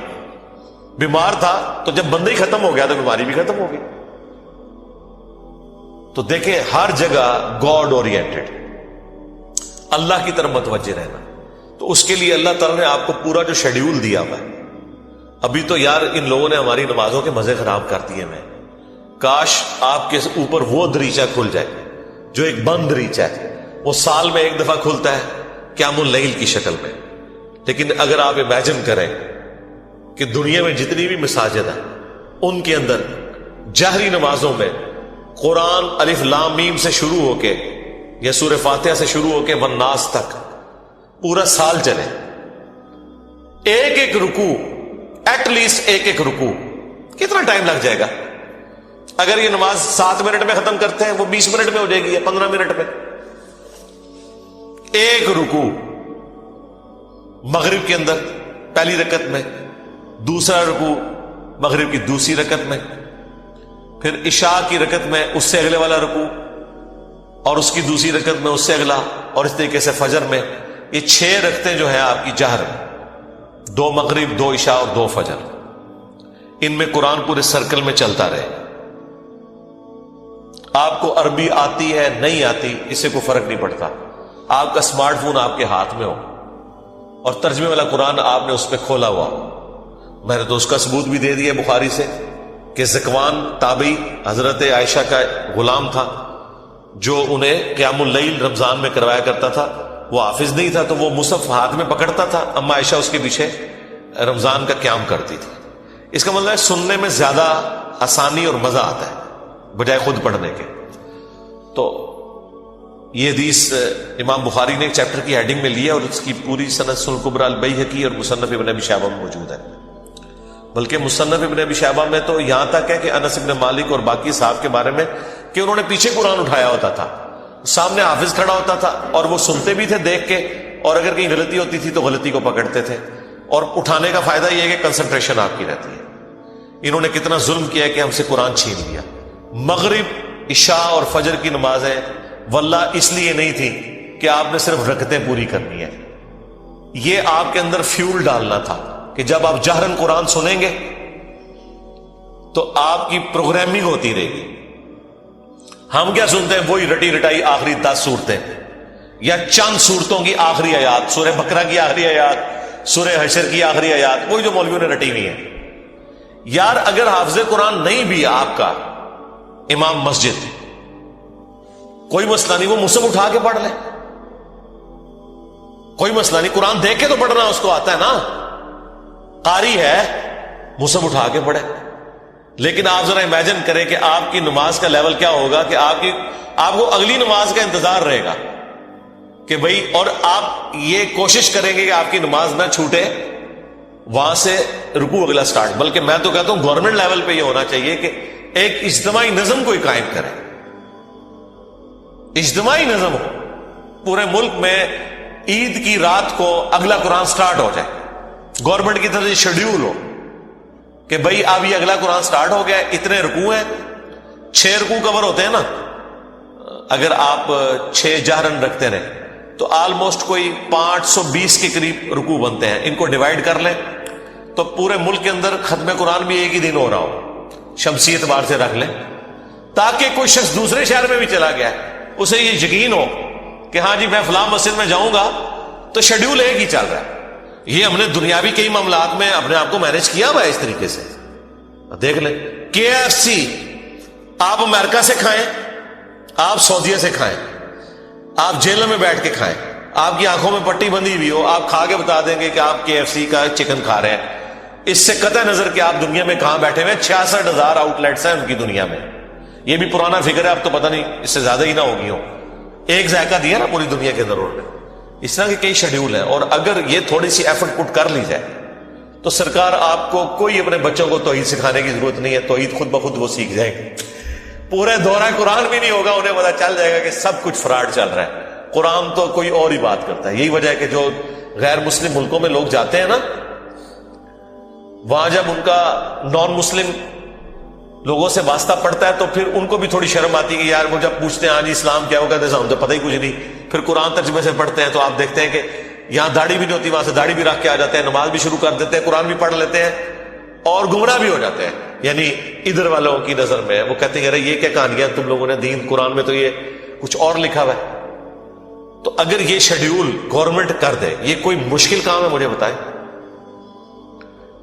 بیمار تھا تو جب بندہ ہی ختم ہو گیا تو بیماری بھی ختم ہو گئی۔ تو دیکھیں ہر جگہ گاڈ اورینٹڈ، اللہ کی طرف متوجہ رہنا۔ تو اس کے لیے اللہ تعالیٰ نے آپ کو پورا جو شیڈیول دیا ہوا ہے۔ ابھی تو یار ان لوگوں نے ہماری نمازوں کے مزے خراب کر دیے میں، کاش آپ کے اوپر وہ دریچہ کھل جائے جو ایک بند دریچہ ہے، وہ سال میں ایک دفعہ کھلتا ہے قیام اللیل کی شکل میں۔ لیکن اگر آپ امیجن کریں کہ دنیا میں جتنی بھی مساجد ہیں ان کے اندر جہری نمازوں میں قرآن الف لام میم سے شروع ہو کے یا سورہ فاتحہ سے شروع ہو کے والناس تک پورا سال چلے، ایک ایک رکوع، ایٹ لیسٹ ایک ایک رکوع، کتنا ٹائم لگ جائے گا؟ اگر یہ نماز 7 منٹ میں ختم کرتے ہیں وہ 20 منٹ میں ہو جائے گی یا 15 منٹ میں۔ ایک رکوع مغرب کے اندر پہلی رکعت میں، دوسرا رکوع مغرب کی دوسری رکعت میں، پھر عشاء کی رکعت میں اس سے اگلے والا رکوع، اور اس کی دوسری رکعت میں اس سے اگلا، اور اس طریقے سے فجر میں۔ یہ 6 رکعتیں جو ہیں آپ کی جہر، 2 مغرب، 2 عشاء اور 2 فجر، ان میں قرآن پورے سرکل میں چلتا رہے۔ آپ کو عربی آتی ہے نہیں آتی اس سے کوئی فرق نہیں پڑتا، آپ کا اسمارٹ فون آپ کے ہاتھ میں ہو اور ترجمے والا قرآن آپ نے اس پہ کھولا ہوا۔ میں نے تو اس کا ثبوت بھی دے دیا بخاری سے کہ ذکوان تابعی حضرت عائشہ کا غلام تھا جو انہیں قیام اللیل رمضان میں کروایا کرتا تھا، وہ حافظ نہیں تھا تو وہ مصحف ہاتھ میں پکڑتا تھا، اما عائشہ اس کے پیچھے رمضان کا قیام کرتی تھی۔ اس کا مطلب ہے سننے میں زیادہ آسانی اور مزہ آتا ہے بجائے خود پڑھنے کے۔ تو یہ حدیث امام بخاری نے ایک چیپٹر کی ہیڈنگ میں لیا اور اس کی پوری سند سنن الکبریٰ البیہقی اور مصنف ابن ابی شیبہ میں موجود ہے، بلکہ مصنف ابن ابی شیبہ میں تو یہاں تک ہے کہ انس بن مالک اور باقی صحابہ کے بارے میں کہ انہوں نے پیچھے قرآن اٹھایا ہوتا تھا، سامنے حافظ کھڑا ہوتا تھا اور وہ سنتے بھی تھے دیکھ کے، اور اگر کہیں غلطی ہوتی تھی تو غلطی کو پکڑتے تھے، اور اٹھانے کا فائدہ یہ ہے کہ کنسنٹریشن آپ کی رہتی ہے۔ انہوں نے کتنا ظلم کیا کہ ہم سے قرآن چھین لیا۔ مغرب، عشاء اور فجر کی نمازیں واللہ اس لیے نہیں تھی کہ آپ نے صرف رکعتیں پوری کرنی ہے، یہ آپ کے اندر فیول ڈالنا تھا کہ جب آپ جہرن قرآن سنیں گے تو آپ کی پروگرامنگ ہوتی رہے گی۔ ہم کیا سنتے ہیں؟ وہی رٹی رٹائی آخری 10 صورتیں یا چند صورتوں کی آخری آیات، سورہ بقرہ کی آخری آیات، سورہ حشر کی آخری آیات، وہی جو مولویوں نے رٹی ہوئی ہیں۔ یار اگر حافظ قرآن نہیں بھی آپ کا امام مسجد، کوئی مسئلہ نہیں، وہ مصحف اٹھا کے پڑھ لے، کوئی مسئلہ نہیں، قرآن دیکھ کے تو پڑھنا اس کو آتا ہے نا، قاری ہے، مصحف اٹھا کے پڑھے۔ لیکن آپ ذرا امیجن کریں کہ آپ کی نماز کا لیول کیا ہوگا کہ آپ کو اگلی نماز کا انتظار رہے گا کہ بھئی، اور آپ یہ کوشش کریں گے کہ آپ کی نماز نہ چھوٹے، وہاں سے رکوع اگلا سٹارٹ۔ بلکہ میں تو کہتا ہوں گورنمنٹ لیول پہ یہ ہونا چاہیے کہ ایک اجتماعی نظم کوئی قائم کرے، اجتماعی نظم ہو پورے ملک میں، عید کی رات کو اگلا قرآن سٹارٹ ہو جائے، گورنمنٹ کی طرف سے شیڈیول ہو کہ بھئی اب یہ اگلا قرآن سٹارٹ ہو گیا، اتنے رکوع ہیں، 6 رکوع کور ہوتے ہیں نا، اگر آپ 6 جہرن رکھتے رہیں تو آلموسٹ کوئی 520 کے قریب رکوع بنتے ہیں۔ ان کو ڈیوائیڈ کر لیں تو پورے ملک کے اندر ختم قرآن بھی ایک ہی دن ہو رہا ہو، شمسی اعتبار سے رکھ لیں، تاکہ کوئی شخص دوسرے شہر میں بھی چلا گیا اسے یہ یقین ہو کہ ہاں جی میں فلاں مسجد میں جاؤں گا تو شیڈیول ایک ہی چل رہا ہے۔ یہ ہم نے دنیاوی کئی معاملات میں اپنے آپ کو مینج کیا ہوا ہے اس طریقے سے۔ دیکھ لیں KFC آپ امریکہ سے کھائیں، آپ سعودیہ سے کھائیں، آپ جیلوں میں بیٹھ کے کھائیں، آپ کی آنکھوں میں پٹی بندھی ہوئی ہو، آپ کھا کے بتا دیں گے کہ آپ KFC کا چکن کھا رہے ہیں، اس سے قطع نظر کہ آپ دنیا میں کہاں بیٹھے ہوئے ہیں۔ 66,000 آؤٹ لیٹس ہیں ان کی دنیا میں، یہ بھی پرانا فگر ہے، اب تو پتہ نہیں اس سے زیادہ ہی نہ ہوگی ہو، ایک ذائقہ دیا نا پوری دنیا کے اندر انہوں نے۔ اس طرح کے کئی شیڈیول ہیں، اور اگر یہ تھوڑی سی ایفرٹ پٹ کر لی جائے تو سرکار آپ کو کوئی اپنے بچوں کو توحید سکھانے کی ضرورت نہیں ہے، توحید خود بخود وہ سیکھ جائیں گے، پورے دورہ قرآن بھی نہیں ہوگا، انہیں پتہ چل جائے گا کہ سب کچھ فراڈ چل رہا ہے، قرآن تو کوئی اور ہی بات کرتا ہے۔ یہی وجہ ہے کہ جو غیر مسلم ملکوں میں لوگ جاتے ہیں نا، وہاں جب ان کا نان مسلم لوگوں سے واسطہ پڑتا ہے تو پھر ان کو بھی تھوڑی شرم آتی ہے کہ یار وہ جب پوچھتے ہیں ہاں جی اسلام کیا ہوگا، ہم تو پتہ ہی کچھ نہیں، پھر قرآن ترجمے سے پڑھتے ہیں تو آپ دیکھتے ہیں کہ یہاں داڑھی بھی نہیں ہوتی، وہاں سے داڑھی بھی رکھ کے آ جاتے ہیں، نماز بھی شروع کر دیتے ہیں، قرآن بھی پڑھ لیتے ہیں اور گمراہ بھی ہو جاتے ہیں۔ یعنی ادھر والوں کی نظر میں وہ کہتے ہیں ارے یہ کیا کہانیاں تم لوگوں نے، دین قرآن میں تو یہ کچھ اور لکھا ہوا ہے۔ تو اگر یہ شیڈیول گورنمنٹ کر دے، یہ کوئی مشکل کام ہے مجھے بتائیں؟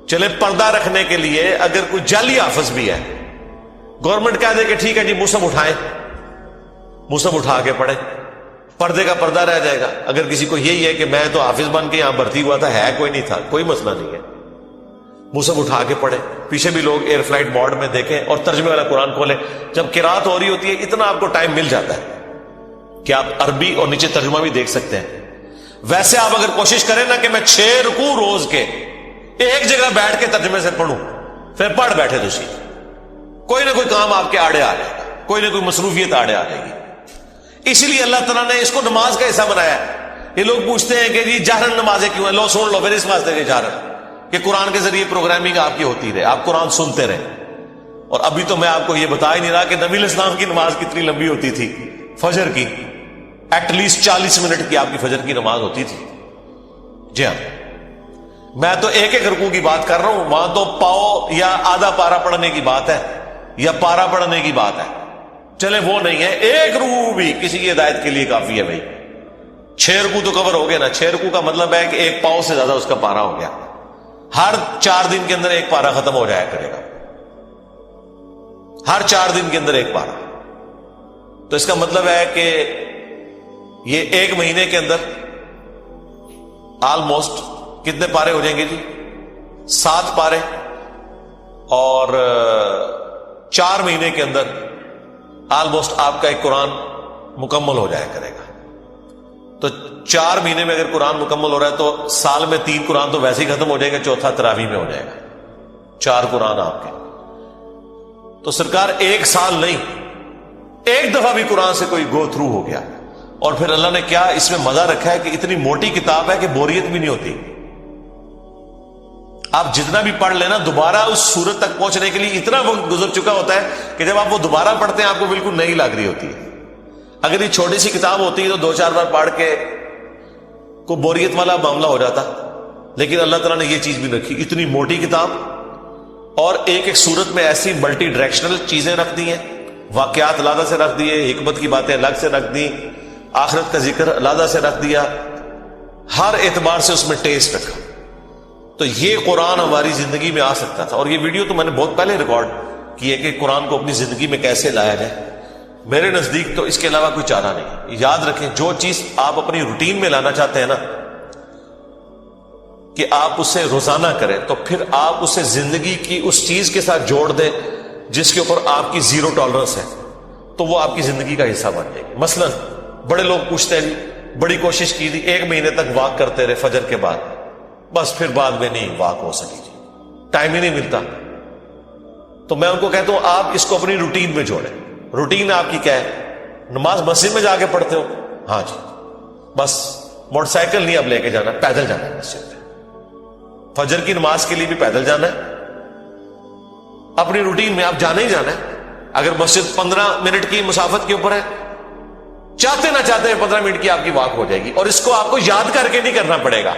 چلے پردہ رکھنے کے لیے اگر کوئی جعلی حافظ بھی ہے، گورنمنٹ کہہ دے کہ ٹھیک ہے جی مصحف اٹھائیں، مصحف اٹھا کے پڑھیں، پردے کا پردہ رہ جائے گا۔ اگر کسی کو یہی ہے کہ میں تو حافظ بن کے یہاں بھرتی ہوا تھا، ہے کوئی نہیں تھا، کوئی مسئلہ نہیں ہے، مصحف اٹھا کے پڑھیں، پیچھے بھی لوگ ایئر فلائٹ موڈ میں دیکھیں اور ترجمے والا قرآن کھولیں، جب قرات ہو رہی ہوتی ہے اتنا آپ کو ٹائم مل جاتا ہے کہ آپ عربی اور نیچے ترجمہ بھی دیکھ سکتے ہیں۔ ویسے آپ اگر کوشش کریں نا کہ میں 6 رکوع روز کے ایک جگہ بیٹھ کے ترجمے سے پڑھوں، پھر پڑھ بیٹھے تو صحیح، کوئی نہ کوئی کام آپ کے آڑے آ جائے گا، کوئی نہ کوئی مصروفیت آڑے آ جائے گی۔ اسی لیے اللہ تعالیٰ نے اس کو نماز کا حصہ بنایا ہے۔ یہ لوگ پوچھتے ہیں کہ جی جہرن نمازیں کیوں ہیں، لو سن لو پھر اس واسطے کہ جہرن کہ قرآن کے ذریعے پروگرامنگ آپ کی ہوتی رہے، آپ قرآن سنتے رہے۔ اور ابھی تو میں آپ کو یہ بتا ہی نہیں رہا کہ نبی علیہ السلام کی نماز کتنی لمبی ہوتی تھی، فجر کی ایٹ لیسٹ 40 منٹ کی آپ کی فجر کی نماز ہوتی تھی۔ جی ہاں، میں تو ایک ایک رکوع کی بات کر رہا ہوں، وہاں تو پاؤ یا آدھا پارا پڑھنے کی بات ہے یا پارا پڑھنے کی بات ہے، چلے وہ نہیں ہے، ایک رکوع بھی کسی کی ہدایت کے لیے کافی ہے بھائی۔ 6 رکوع تو کور ہو گئے نا، 6 رکوع کا مطلب ہے کہ ایک پاؤ سے زیادہ اس کا پارا ہو گیا، ہر 4 دن کے اندر ایک پارا ختم ہو جایا کرے گا، ہر 4 دن کے اندر ایک پارا۔ تو اس کا مطلب ہے کہ یہ ایک مہینے کے اندر آلموسٹ کتنے پارے ہو جائیں گے جی؟ 7 پارے، اور 4 مہینے کے اندر آلموسٹ آپ کا ایک قرآن مکمل ہو جایا کرے گا۔ تو 4 مہینے میں اگر قرآن مکمل ہو رہا ہے تو سال میں 3 قرآن تو ویسے ہی ختم ہو جائے گا، چوتھا تراویح میں ہو جائے گا، 4 قرآن آپ کے۔ تو سرکار ایک سال نہیں، ایک دفعہ بھی قرآن سے کوئی گو تھرو ہو گیا، اور پھر اللہ نے کیا اس میں مزہ رکھا ہے کہ اتنی موٹی کتاب ہے کہ بوریت بھی نہیں ہوتی۔ آپ جتنا بھی پڑھ لینا، دوبارہ اس سورت تک پہنچنے کے لیے اتنا وقت گزر چکا ہوتا ہے کہ جب آپ وہ دوبارہ پڑھتے ہیں آپ کو بالکل نئی لگ رہی ہوتی ہے۔ اگر یہ چھوٹی سی کتاب ہوتی ہے تو 2-4 بار پڑھ کے کوئی بوریت والا معاملہ ہو جاتا، لیکن اللہ تعالیٰ نے یہ چیز بھی رکھی، اتنی موٹی کتاب، اور ایک ایک سورت میں ایسی ملٹی ڈائریکشنل چیزیں رکھ دی ہیں واقعات علیحدہ سے رکھ دیے, حکمت کی باتیں الگ سے رکھ دی, آخرت کا ذکر علیحدہ سے رکھ دیا, ہر اعتبار سے اس میں ٹیسٹ رکھا. تو یہ قرآن ہماری زندگی میں آ سکتا تھا. اور یہ ویڈیو تو میں نے بہت پہلے ریکارڈ کی ہے کہ قرآن کو اپنی زندگی میں کیسے لایا جائے. میرے نزدیک تو اس کے علاوہ کوئی چارہ نہیں. یاد رکھیں, جو چیز آپ اپنی روٹین میں لانا چاہتے ہیں نا, کہ آپ اسے روزانہ کریں, تو پھر آپ اسے زندگی کی اس چیز کے ساتھ جوڑ دیں جس کے اوپر آپ کی زیرو ٹالرنس ہے, تو وہ آپ کی زندگی کا حصہ بن جائے گی. مثلا بڑے لوگ پوچھتے ہیں, بڑی کوشش کی تھی, 1 مہینے تک واک کرتے رہے فجر کے بعد, بس پھر بعد میں نہیں واک ہو سکی, ٹائم ہی نہیں ملتا. تو میں ان کو کہتا ہوں آپ اس کو اپنی روٹین میں جوڑیں. روٹین آپ کی کیا ہے؟ نماز مسجد میں جا کے پڑھتے ہو, ہاں جی, بس موٹر سائیکل نہیں اب لے کے جانا, پیدل جانا ہے مسجد میں. فجر کی نماز کے لیے بھی پیدل جانا ہے. اپنی روٹین میں آپ جانا ہی جانا ہے. اگر مسجد 15 منٹ کی مسافت کے اوپر ہے, چاہتے نہ چاہتے 15 منٹ کی آپ کی واک ہو جائے گی. اور اس کو آپ کو یاد کر کے نہیں کرنا پڑے گا,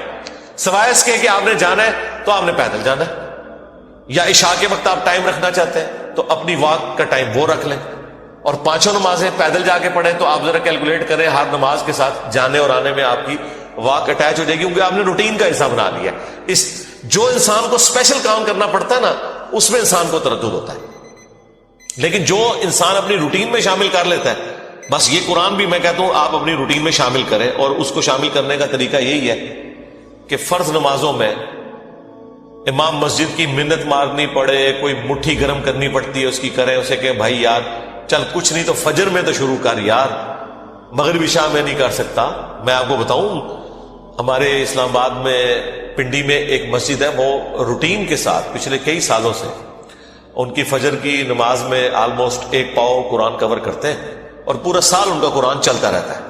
سوائے اس کے کہ آپ نے جانا ہے تو آپ نے پیدل جانا ہے. یا عشاء کے وقت آپ ٹائم رکھنا چاہتے ہیں تو اپنی واک کا ٹائم وہ رکھ لیں, اور 5 نمازیں پیدل جا کے پڑھیں. تو آپ ذرا کیلکولیٹ کریں, ہر نماز کے ساتھ جانے اور آنے میں آپ کی واک اٹیچ ہو جائے گی, کیونکہ آپ نے روٹین کا حصہ بنا لیا. اس جو انسان کو اسپیشل کام کرنا پڑتا ہے نا, اس میں انسان کو تردد ہوتا ہے. لیکن جو انسان اپنی روٹین میں شامل کر لیتا ہے, بس یہ قرآن بھی میں کہتا ہوں آپ اپنی روٹین میں شامل کریں. اور اس کو شامل کرنے کا طریقہ یہی ہے کہ فرض نمازوں میں امام مسجد کی منت مارنی پڑے, کوئی مٹھی گرم کرنی پڑتی ہے اس کی, کریں اسے کہ بھائی یار چل کچھ نہیں تو فجر میں تو شروع کر یار, مغرب عشاء میں نہیں کر سکتا. میں آپ کو بتاؤں, ہمارے اسلام آباد میں پنڈی میں ایک مسجد ہے, وہ روٹین کے ساتھ پچھلے کئی سالوں سے ان کی فجر کی نماز میں آلموسٹ 1 پاؤ قرآن کور کرتے ہیں, اور پورا سال ان کا قرآن چلتا رہتا ہے.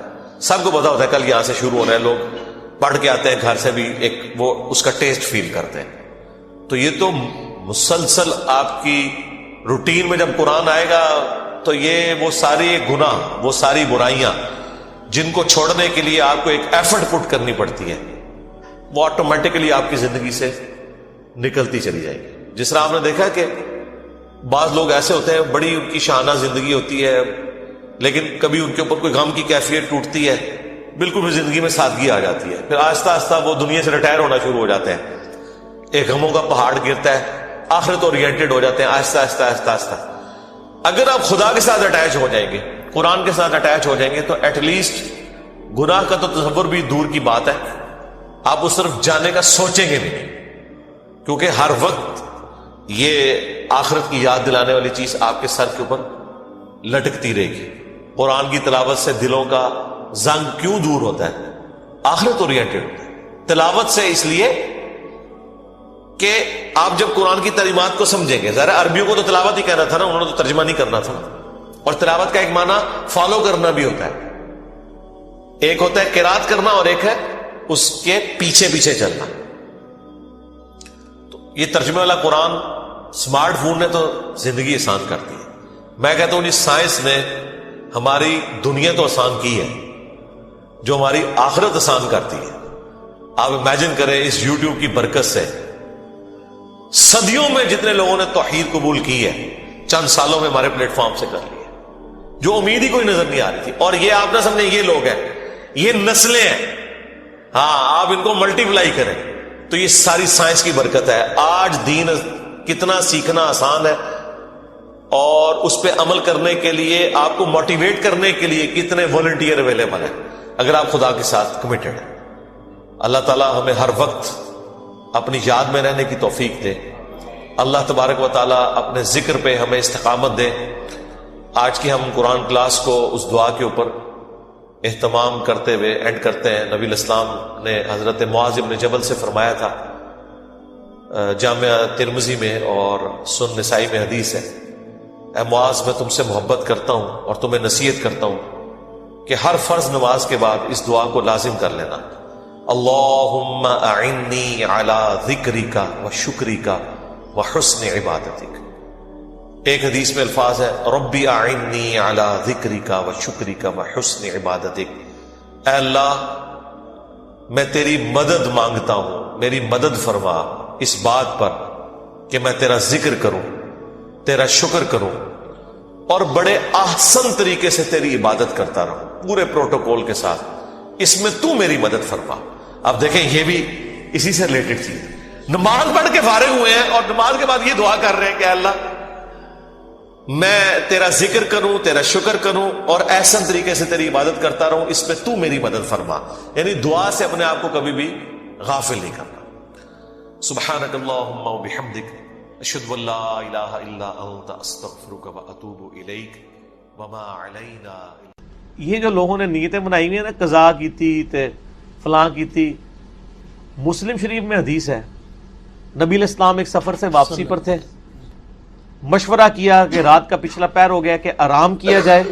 سب کو پتا ہوتا ہے کل یہاں سے شروع ہونا ہے, لوگ پڑھ کے آتے ہیں گھر سے بھی, ایک وہ اس کا ٹیسٹ فیل کرتے ہیں. تو یہ تو مسلسل آپ کی روٹین میں جب قرآن آئے گا تو یہ وہ ساری گناہ, وہ ساری برائیاں جن کو چھوڑنے کے لیے آپ کو ایک ایفرٹ پٹ کرنی پڑتی ہے, وہ آٹومیٹکلی آپ کی زندگی سے نکلتی چلی جائے گی. جس طرح آپ نے دیکھا کہ بعض لوگ ایسے ہوتے ہیں, بڑی ان کی شاہانہ زندگی ہوتی ہے, لیکن کبھی ان کے اوپر کوئی غم کی کیفیت ٹوٹتی ہے, بالکل بھی زندگی میں سادگی آ جاتی ہے. پھر آہستہ آہستہ وہ دنیا سے ریٹائر ہونا شروع ہو جاتے ہیں, ایک غموں کا پہاڑ گرتا ہے, آخرت اورینٹڈ ہو جاتے ہیں آہستہ آہستہ آہستہ آہستہ. اگر آپ خدا کے ساتھ اٹیچ ہو جائیں گے, قرآن کے ساتھ اٹیچ ہو جائیں گے, تو ایٹ لیسٹ گناہ کا تو تصور بھی دور کی بات ہے, آپ اس طرف جانے کا سوچیں گے نہیں, کیونکہ ہر وقت یہ آخرت کی یاد دلانے والی چیز آپ کے سر کے اوپر لٹکتی رہے گی. قرآن کی تلاوت سے دلوں کا زنگ کیوں دور ہوتا ہے؟ آخرت اورینٹڈ ہوتا ہے. تلاوت سے اس لیے کہ آپ جب قرآن کی تعلیمات کو سمجھیں گے, ذرا عربیوں کو تو تلاوت ہی کہنا تھا نا, انہوں نے تو ترجمہ نہیں کرنا تھا. اور تلاوت کا ایک معنی فالو کرنا بھی ہوتا ہے, ایک ہوتا ہے قرات کرنا اور ایک ہے اس کے پیچھے پیچھے چلنا. تو یہ ترجمے والا قرآن اسمارٹ فون نے تو زندگی آسان کر دی ہے. میں کہتا ہوں اس سائنس نے ہماری دنیا تو آسان کی ہے, جو ہماری آخرت آسان کرتی ہے. آپ امیجن کریں اس یوٹیوب کی برکت سے صدیوں میں جتنے لوگوں نے توحید قبول کی ہے, چند سالوں میں ہمارے پلیٹ فارم سے کر لی ہے, جو امید ہی کوئی نظر نہیں آ رہی تھی. اور یہ آپ نہ سمجھیں یہ لوگ ہیں, یہ نسلیں ہیں. ہاں, آپ ان کو ملٹی پلائی کریں تو یہ ساری سائنس کی برکت ہے. آج دین کتنا سیکھنا آسان ہے, اور اس پہ عمل کرنے کے لیے آپ کو موٹیویٹ کرنے کے لیے کتنے والنٹیئر اویلیبل ہیں, اگر آپ خدا کے ساتھ کمیٹڈ ہیں. اللہ تعالی ہمیں ہر وقت اپنی یاد میں رہنے کی توفیق دے. اللہ تبارک و تعالی اپنے ذکر پہ ہمیں استقامت دے. آج کی ہم قرآن کلاس کو اس دعا کے اوپر اہتمام کرتے ہوئے اینڈ کرتے ہیں. نبی الاسلام نے حضرت معاذ بن جبل سے فرمایا تھا, جامعہ ترمذی میں اور سنن نسائی میں حدیث ہے, اے معاذ میں تم سے محبت کرتا ہوں اور تمہیں نصیحت کرتا ہوں کہ ہر فرض نماز کے بعد اس دعا کو لازم کر لینا, اللہم اعنی علی ذکرک و شکرک و حسن عبادتک. ایک حدیث میں الفاظ ہے ربی اعنی علی ذکرک و شکرک و حسن عبادتک, اے اللہ میں تیری مدد مانگتا ہوں, میری مدد فرما اس بات پر کہ میں تیرا ذکر کروں, تیرا شکر کروں اور بڑے احسن طریقے سے تیری عبادت کرتا رہوں, پورے پروٹوکول کے ساتھ, اس میں تو میری مدد فرما. اب دیکھیں یہ بھی اسی سے ریلیٹڈ چیز. نماز پڑھ کے فارغ ہوئے ہیں اور نماز کے بعد یہ دعا کر رہے ہیں کہ اللہ میں تیرا ذکر کروں, تیرا شکر کروں اور احسن طریقے سے تیری عبادت کرتا رہوں, اس میں تو میری مدد فرما. یعنی دعا سے اپنے آپ کو کبھی بھی غافل نہیں کرنا. سبحانک اللہم و بحمدک اشہد ان لا الہ الا انت استغفرک و اتوب الیک وما علینا.
یہ جو لوگوں نے نیتیں بنائی ہوئی ہیں نا, قضا کی تھی تے فلاں کی تھی, مسلم شریف میں حدیث ہے نبی علیہ السلام ایک سفر سے واپسی پر تھے, مشورہ کیا کہ رات کا پچھلا پہر ہو گیا کہ آرام کیا جائے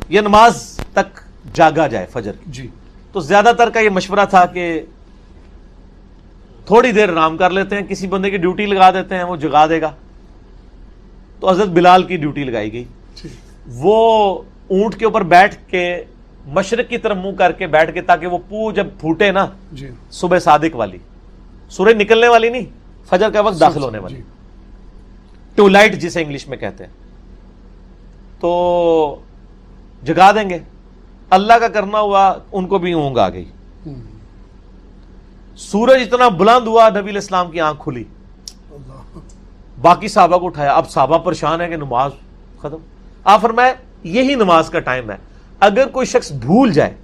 یا نماز تک جاگا جائے فجر کی.
جی
تو زیادہ تر کا یہ مشورہ تھا کہ تھوڑی دیر آرام کر لیتے ہیں, کسی بندے کی ڈیوٹی لگا دیتے ہیں, وہ جگا دے گا. تو حضرت بلال کی ڈیوٹی لگائی گئی. وہ اونٹ کے اوپر بیٹھ کے مشرق کی طرف منہ کر کے بیٹھ کے, تاکہ وہ پو جب پھوٹے نا
جی
صبح صادق والی, سورج نکلنے والی نہیں, فجر کا وقت داخل ہونے والی,
جی
ٹو لائٹ جسے انگلش میں کہتے ہیں, تو جگا دیں گے. اللہ کا کرنا ہوا ان کو بھی اونگ آ گئی. سورج اتنا بلند ہوا, نبی علیہ السلام کی آنکھ کھلی,
اللہ
باقی صحابہ کو اٹھایا. اب صحابہ پریشان ہے کہ نماز ختم. آپ فرمائے یہی نماز کا ٹائم ہے. اگر کوئی شخص بھول جائے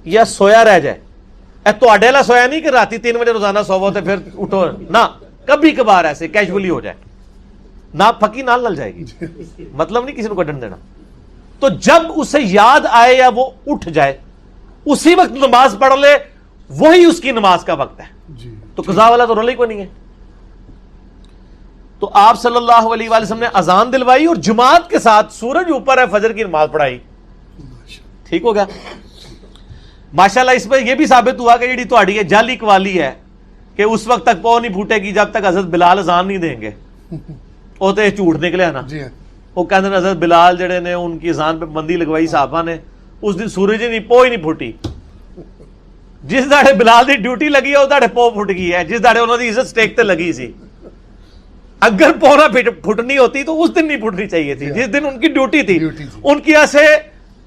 یا سویا رہ جائے, تو اڈیلا سویا نہیں کہ راتی 3 بجے روزانہ سو تو پھر اٹھو نہ, کبھی کبھار ایسے کیجولی ہو جائے, نہ پھکی نال نل جائے گی, مطلب نہیں کسی کو کڈن دینا. تو جب اسے یاد آئے یا وہ اٹھ جائے اسی وقت نماز پڑھ لے, وہی اس کی نماز کا وقت ہے.
جی
تو قضا والا تو رول ہی کو نہیں ہے. تو آپ صلی اللہ علیہ وآلہ وسلم نے اذان دلوائی اور جماعت کے ساتھ سورج اوپر ہے فجر کی نماز پڑھائی. ٹھیک ہو گیا. ماشاءاللہ اس میں یہ بھی ثابت ہوا کہ جیڑی تہاڈی جعلی قوالی ہے کہ اس وقت تک پو نہیں پھوٹے گی جب تک حضرت بلال اذان نہیں دیں گے, وہ تو جھوٹ نکلیا نا.
جی
وہ کہتے ہیں حضرت بلال جڑے نے ان کی اذان پہ بندی لگوائی صحابہ نے, اس دن سورج ہی نہیں, پو ہی نہیں پھوٹی. جس داڑے بلال دی ڈیوٹی لگی ہے وہ داڑے پو پھٹ گئی ہے, جس داڑے انہوں نے عزت سٹیک تے لگی سی. اگر پو نہ پھٹنی ہوتی تو اس دن نہیں پھٹنی چاہیے تھی, جس دن ان کی ڈیوٹی تھی. ان کی ایسے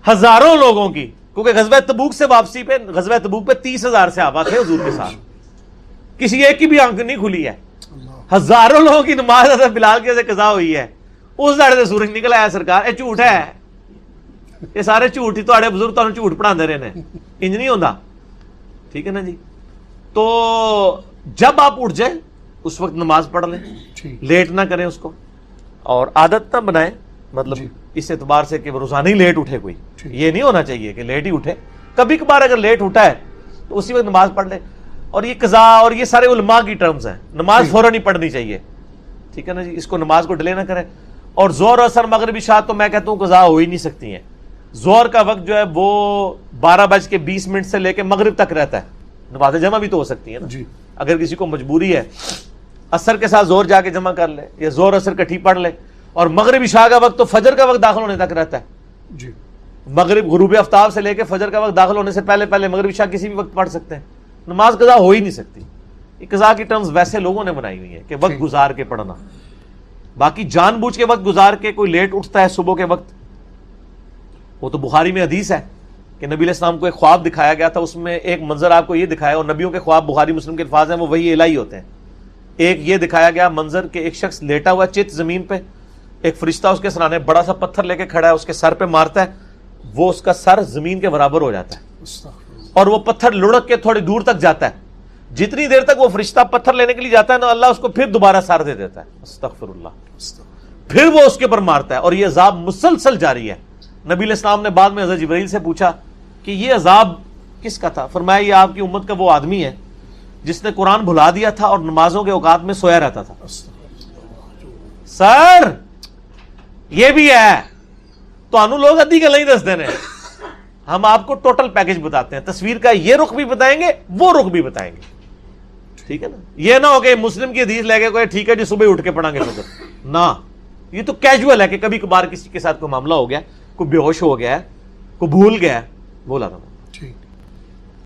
ہزاروں لوگوں کی, کیونکہ غزوہ تبوک سے واپسی پہ, غزوہ تبوک پہ 30,000 صحابہ تھے حضور کے ساتھ, کسی ایک کی بھی آنکھ نہیں کھلی ہے. ہزاروں لوگوں کی نماز حضرت بلال کے سے قضا ہوئی ہے. اس داڑے سے سورج نکلا ہے. سرکار یہ جھوٹ ہے, یہ سارے جھوٹ ہی تہاڈے بزرگ تانوں جھوٹ پڑھاندے رہے نے, انج نہیں ہوندا. ٹھیک ہے نا جی. تو جب آپ اٹھ جائیں اس وقت نماز پڑھ لیں, لیٹ نہ کریں اس کو, اور عادت نہ بنائیں, مطلب اس اعتبار سے کہ روزانہ ہی لیٹ اٹھے کوئی, یہ نہیں ہونا چاہیے کہ لیٹ ہی اٹھے. کبھی کبھار اگر لیٹ اٹھا ہے تو اسی وقت نماز پڑھ لے. اور یہ قضا اور یہ سارے علماء کی ٹرمز ہیں, نماز فوراً ہی پڑھنی چاہیے. ٹھیک ہے نا جی. اس کو نماز کو ڈیلے نہ کریں. اور زہر اثر مغرب عشاء تو میں کہتا ہوں قضا ہو ہی نہیں سکتی ہیں. زہر کا وقت جو ہے وہ 12:20 سے لے کے مغرب تک رہتا ہے. نماز جمع بھی تو ہو سکتی ہے نا
جی.
اگر کسی کو مجبوری ہے, اثر کے ساتھ زہر جا کے جمع کر لے, یا زہر اثر کٹھی پڑھ لے. اور مغرب عشاء کا وقت تو فجر کا وقت داخل ہونے تک رہتا ہے.
جی
مغرب غروب آفتاب سے لے کے فجر کا وقت داخل ہونے سے پہلے پہلے مغرب عشاء کسی بھی وقت پڑھ سکتے ہیں. نماز قضا ہو ہی نہیں سکتی. یہ قضا کی ٹرمز ویسے لوگوں نے بنائی ہوئی ہے کہ وقت گزار کے پڑھنا. باقی جان بوجھ کے وقت گزار کے کوئی لیٹ اٹھتا ہے صبح کے وقت, وہ تو بخاری میں حدیث ہے کہ نبی علیہ السلام کو ایک خواب دکھایا گیا تھا. اس میں ایک منظر آپ کو یہ دکھایا, اور نبیوں کے خواب بخاری مسلم کے الفاظ ہیں وہ وہی الہی ہوتے ہیں. ایک یہ دکھایا گیا منظر کہ ایک شخص لیٹا ہوا چت زمین پہ, ایک فرشتہ اس کے سرانے بڑا سا پتھر لے کے کھڑا ہے, اس کے سر پہ مارتا ہے, وہ اس کا سر زمین کے برابر ہو جاتا ہے, اور وہ پتھر لڑک کے تھوڑی دور تک جاتا ہے. جتنی دیر تک وہ فرشتہ پتھر لینے کے لیے جاتا ہے نا, اللہ اس کو پھر دوبارہ سر دے دیتا ہے. استغفر اللہ. پھر وہ اس کے اوپر مارتا ہے, اور یہ عذاب مسلسل جاری ہے. نبی علیہ السلام نے بعد میں حضرت جبرائیل سے پوچھا کہ یہ عذاب کس کا تھا؟ فرمایا یہ آپ کی امت کا وہ آدمی ہے جس نے قرآن بھلا دیا تھا اور نمازوں کے اوقات میں سویا رہتا تھا. سر یہ بھی ہے تو انو لوگ ادھی گل نہیں دستے ہیں, ہم آپ کو ٹوٹل پیکج بتاتے ہیں. تصویر کا یہ رخ بھی بتائیں گے, وہ رخ بھی بتائیں گے. ٹھیک ہے نا. یہ نہ ہو کہ مسلم کی حدیث لے کے کوئی ٹھیک ہے جی صبح اٹھ کے پڑھیں گے فجر, نہ. یہ تو کیجول ہے کہ کبھی کبھار کسی کے ساتھ کوئی معاملہ ہو گیا, کوئی بے ہوش ہو گیا ہے, کوئی بھول گیا ہے, بولا تھا.
ٹھیک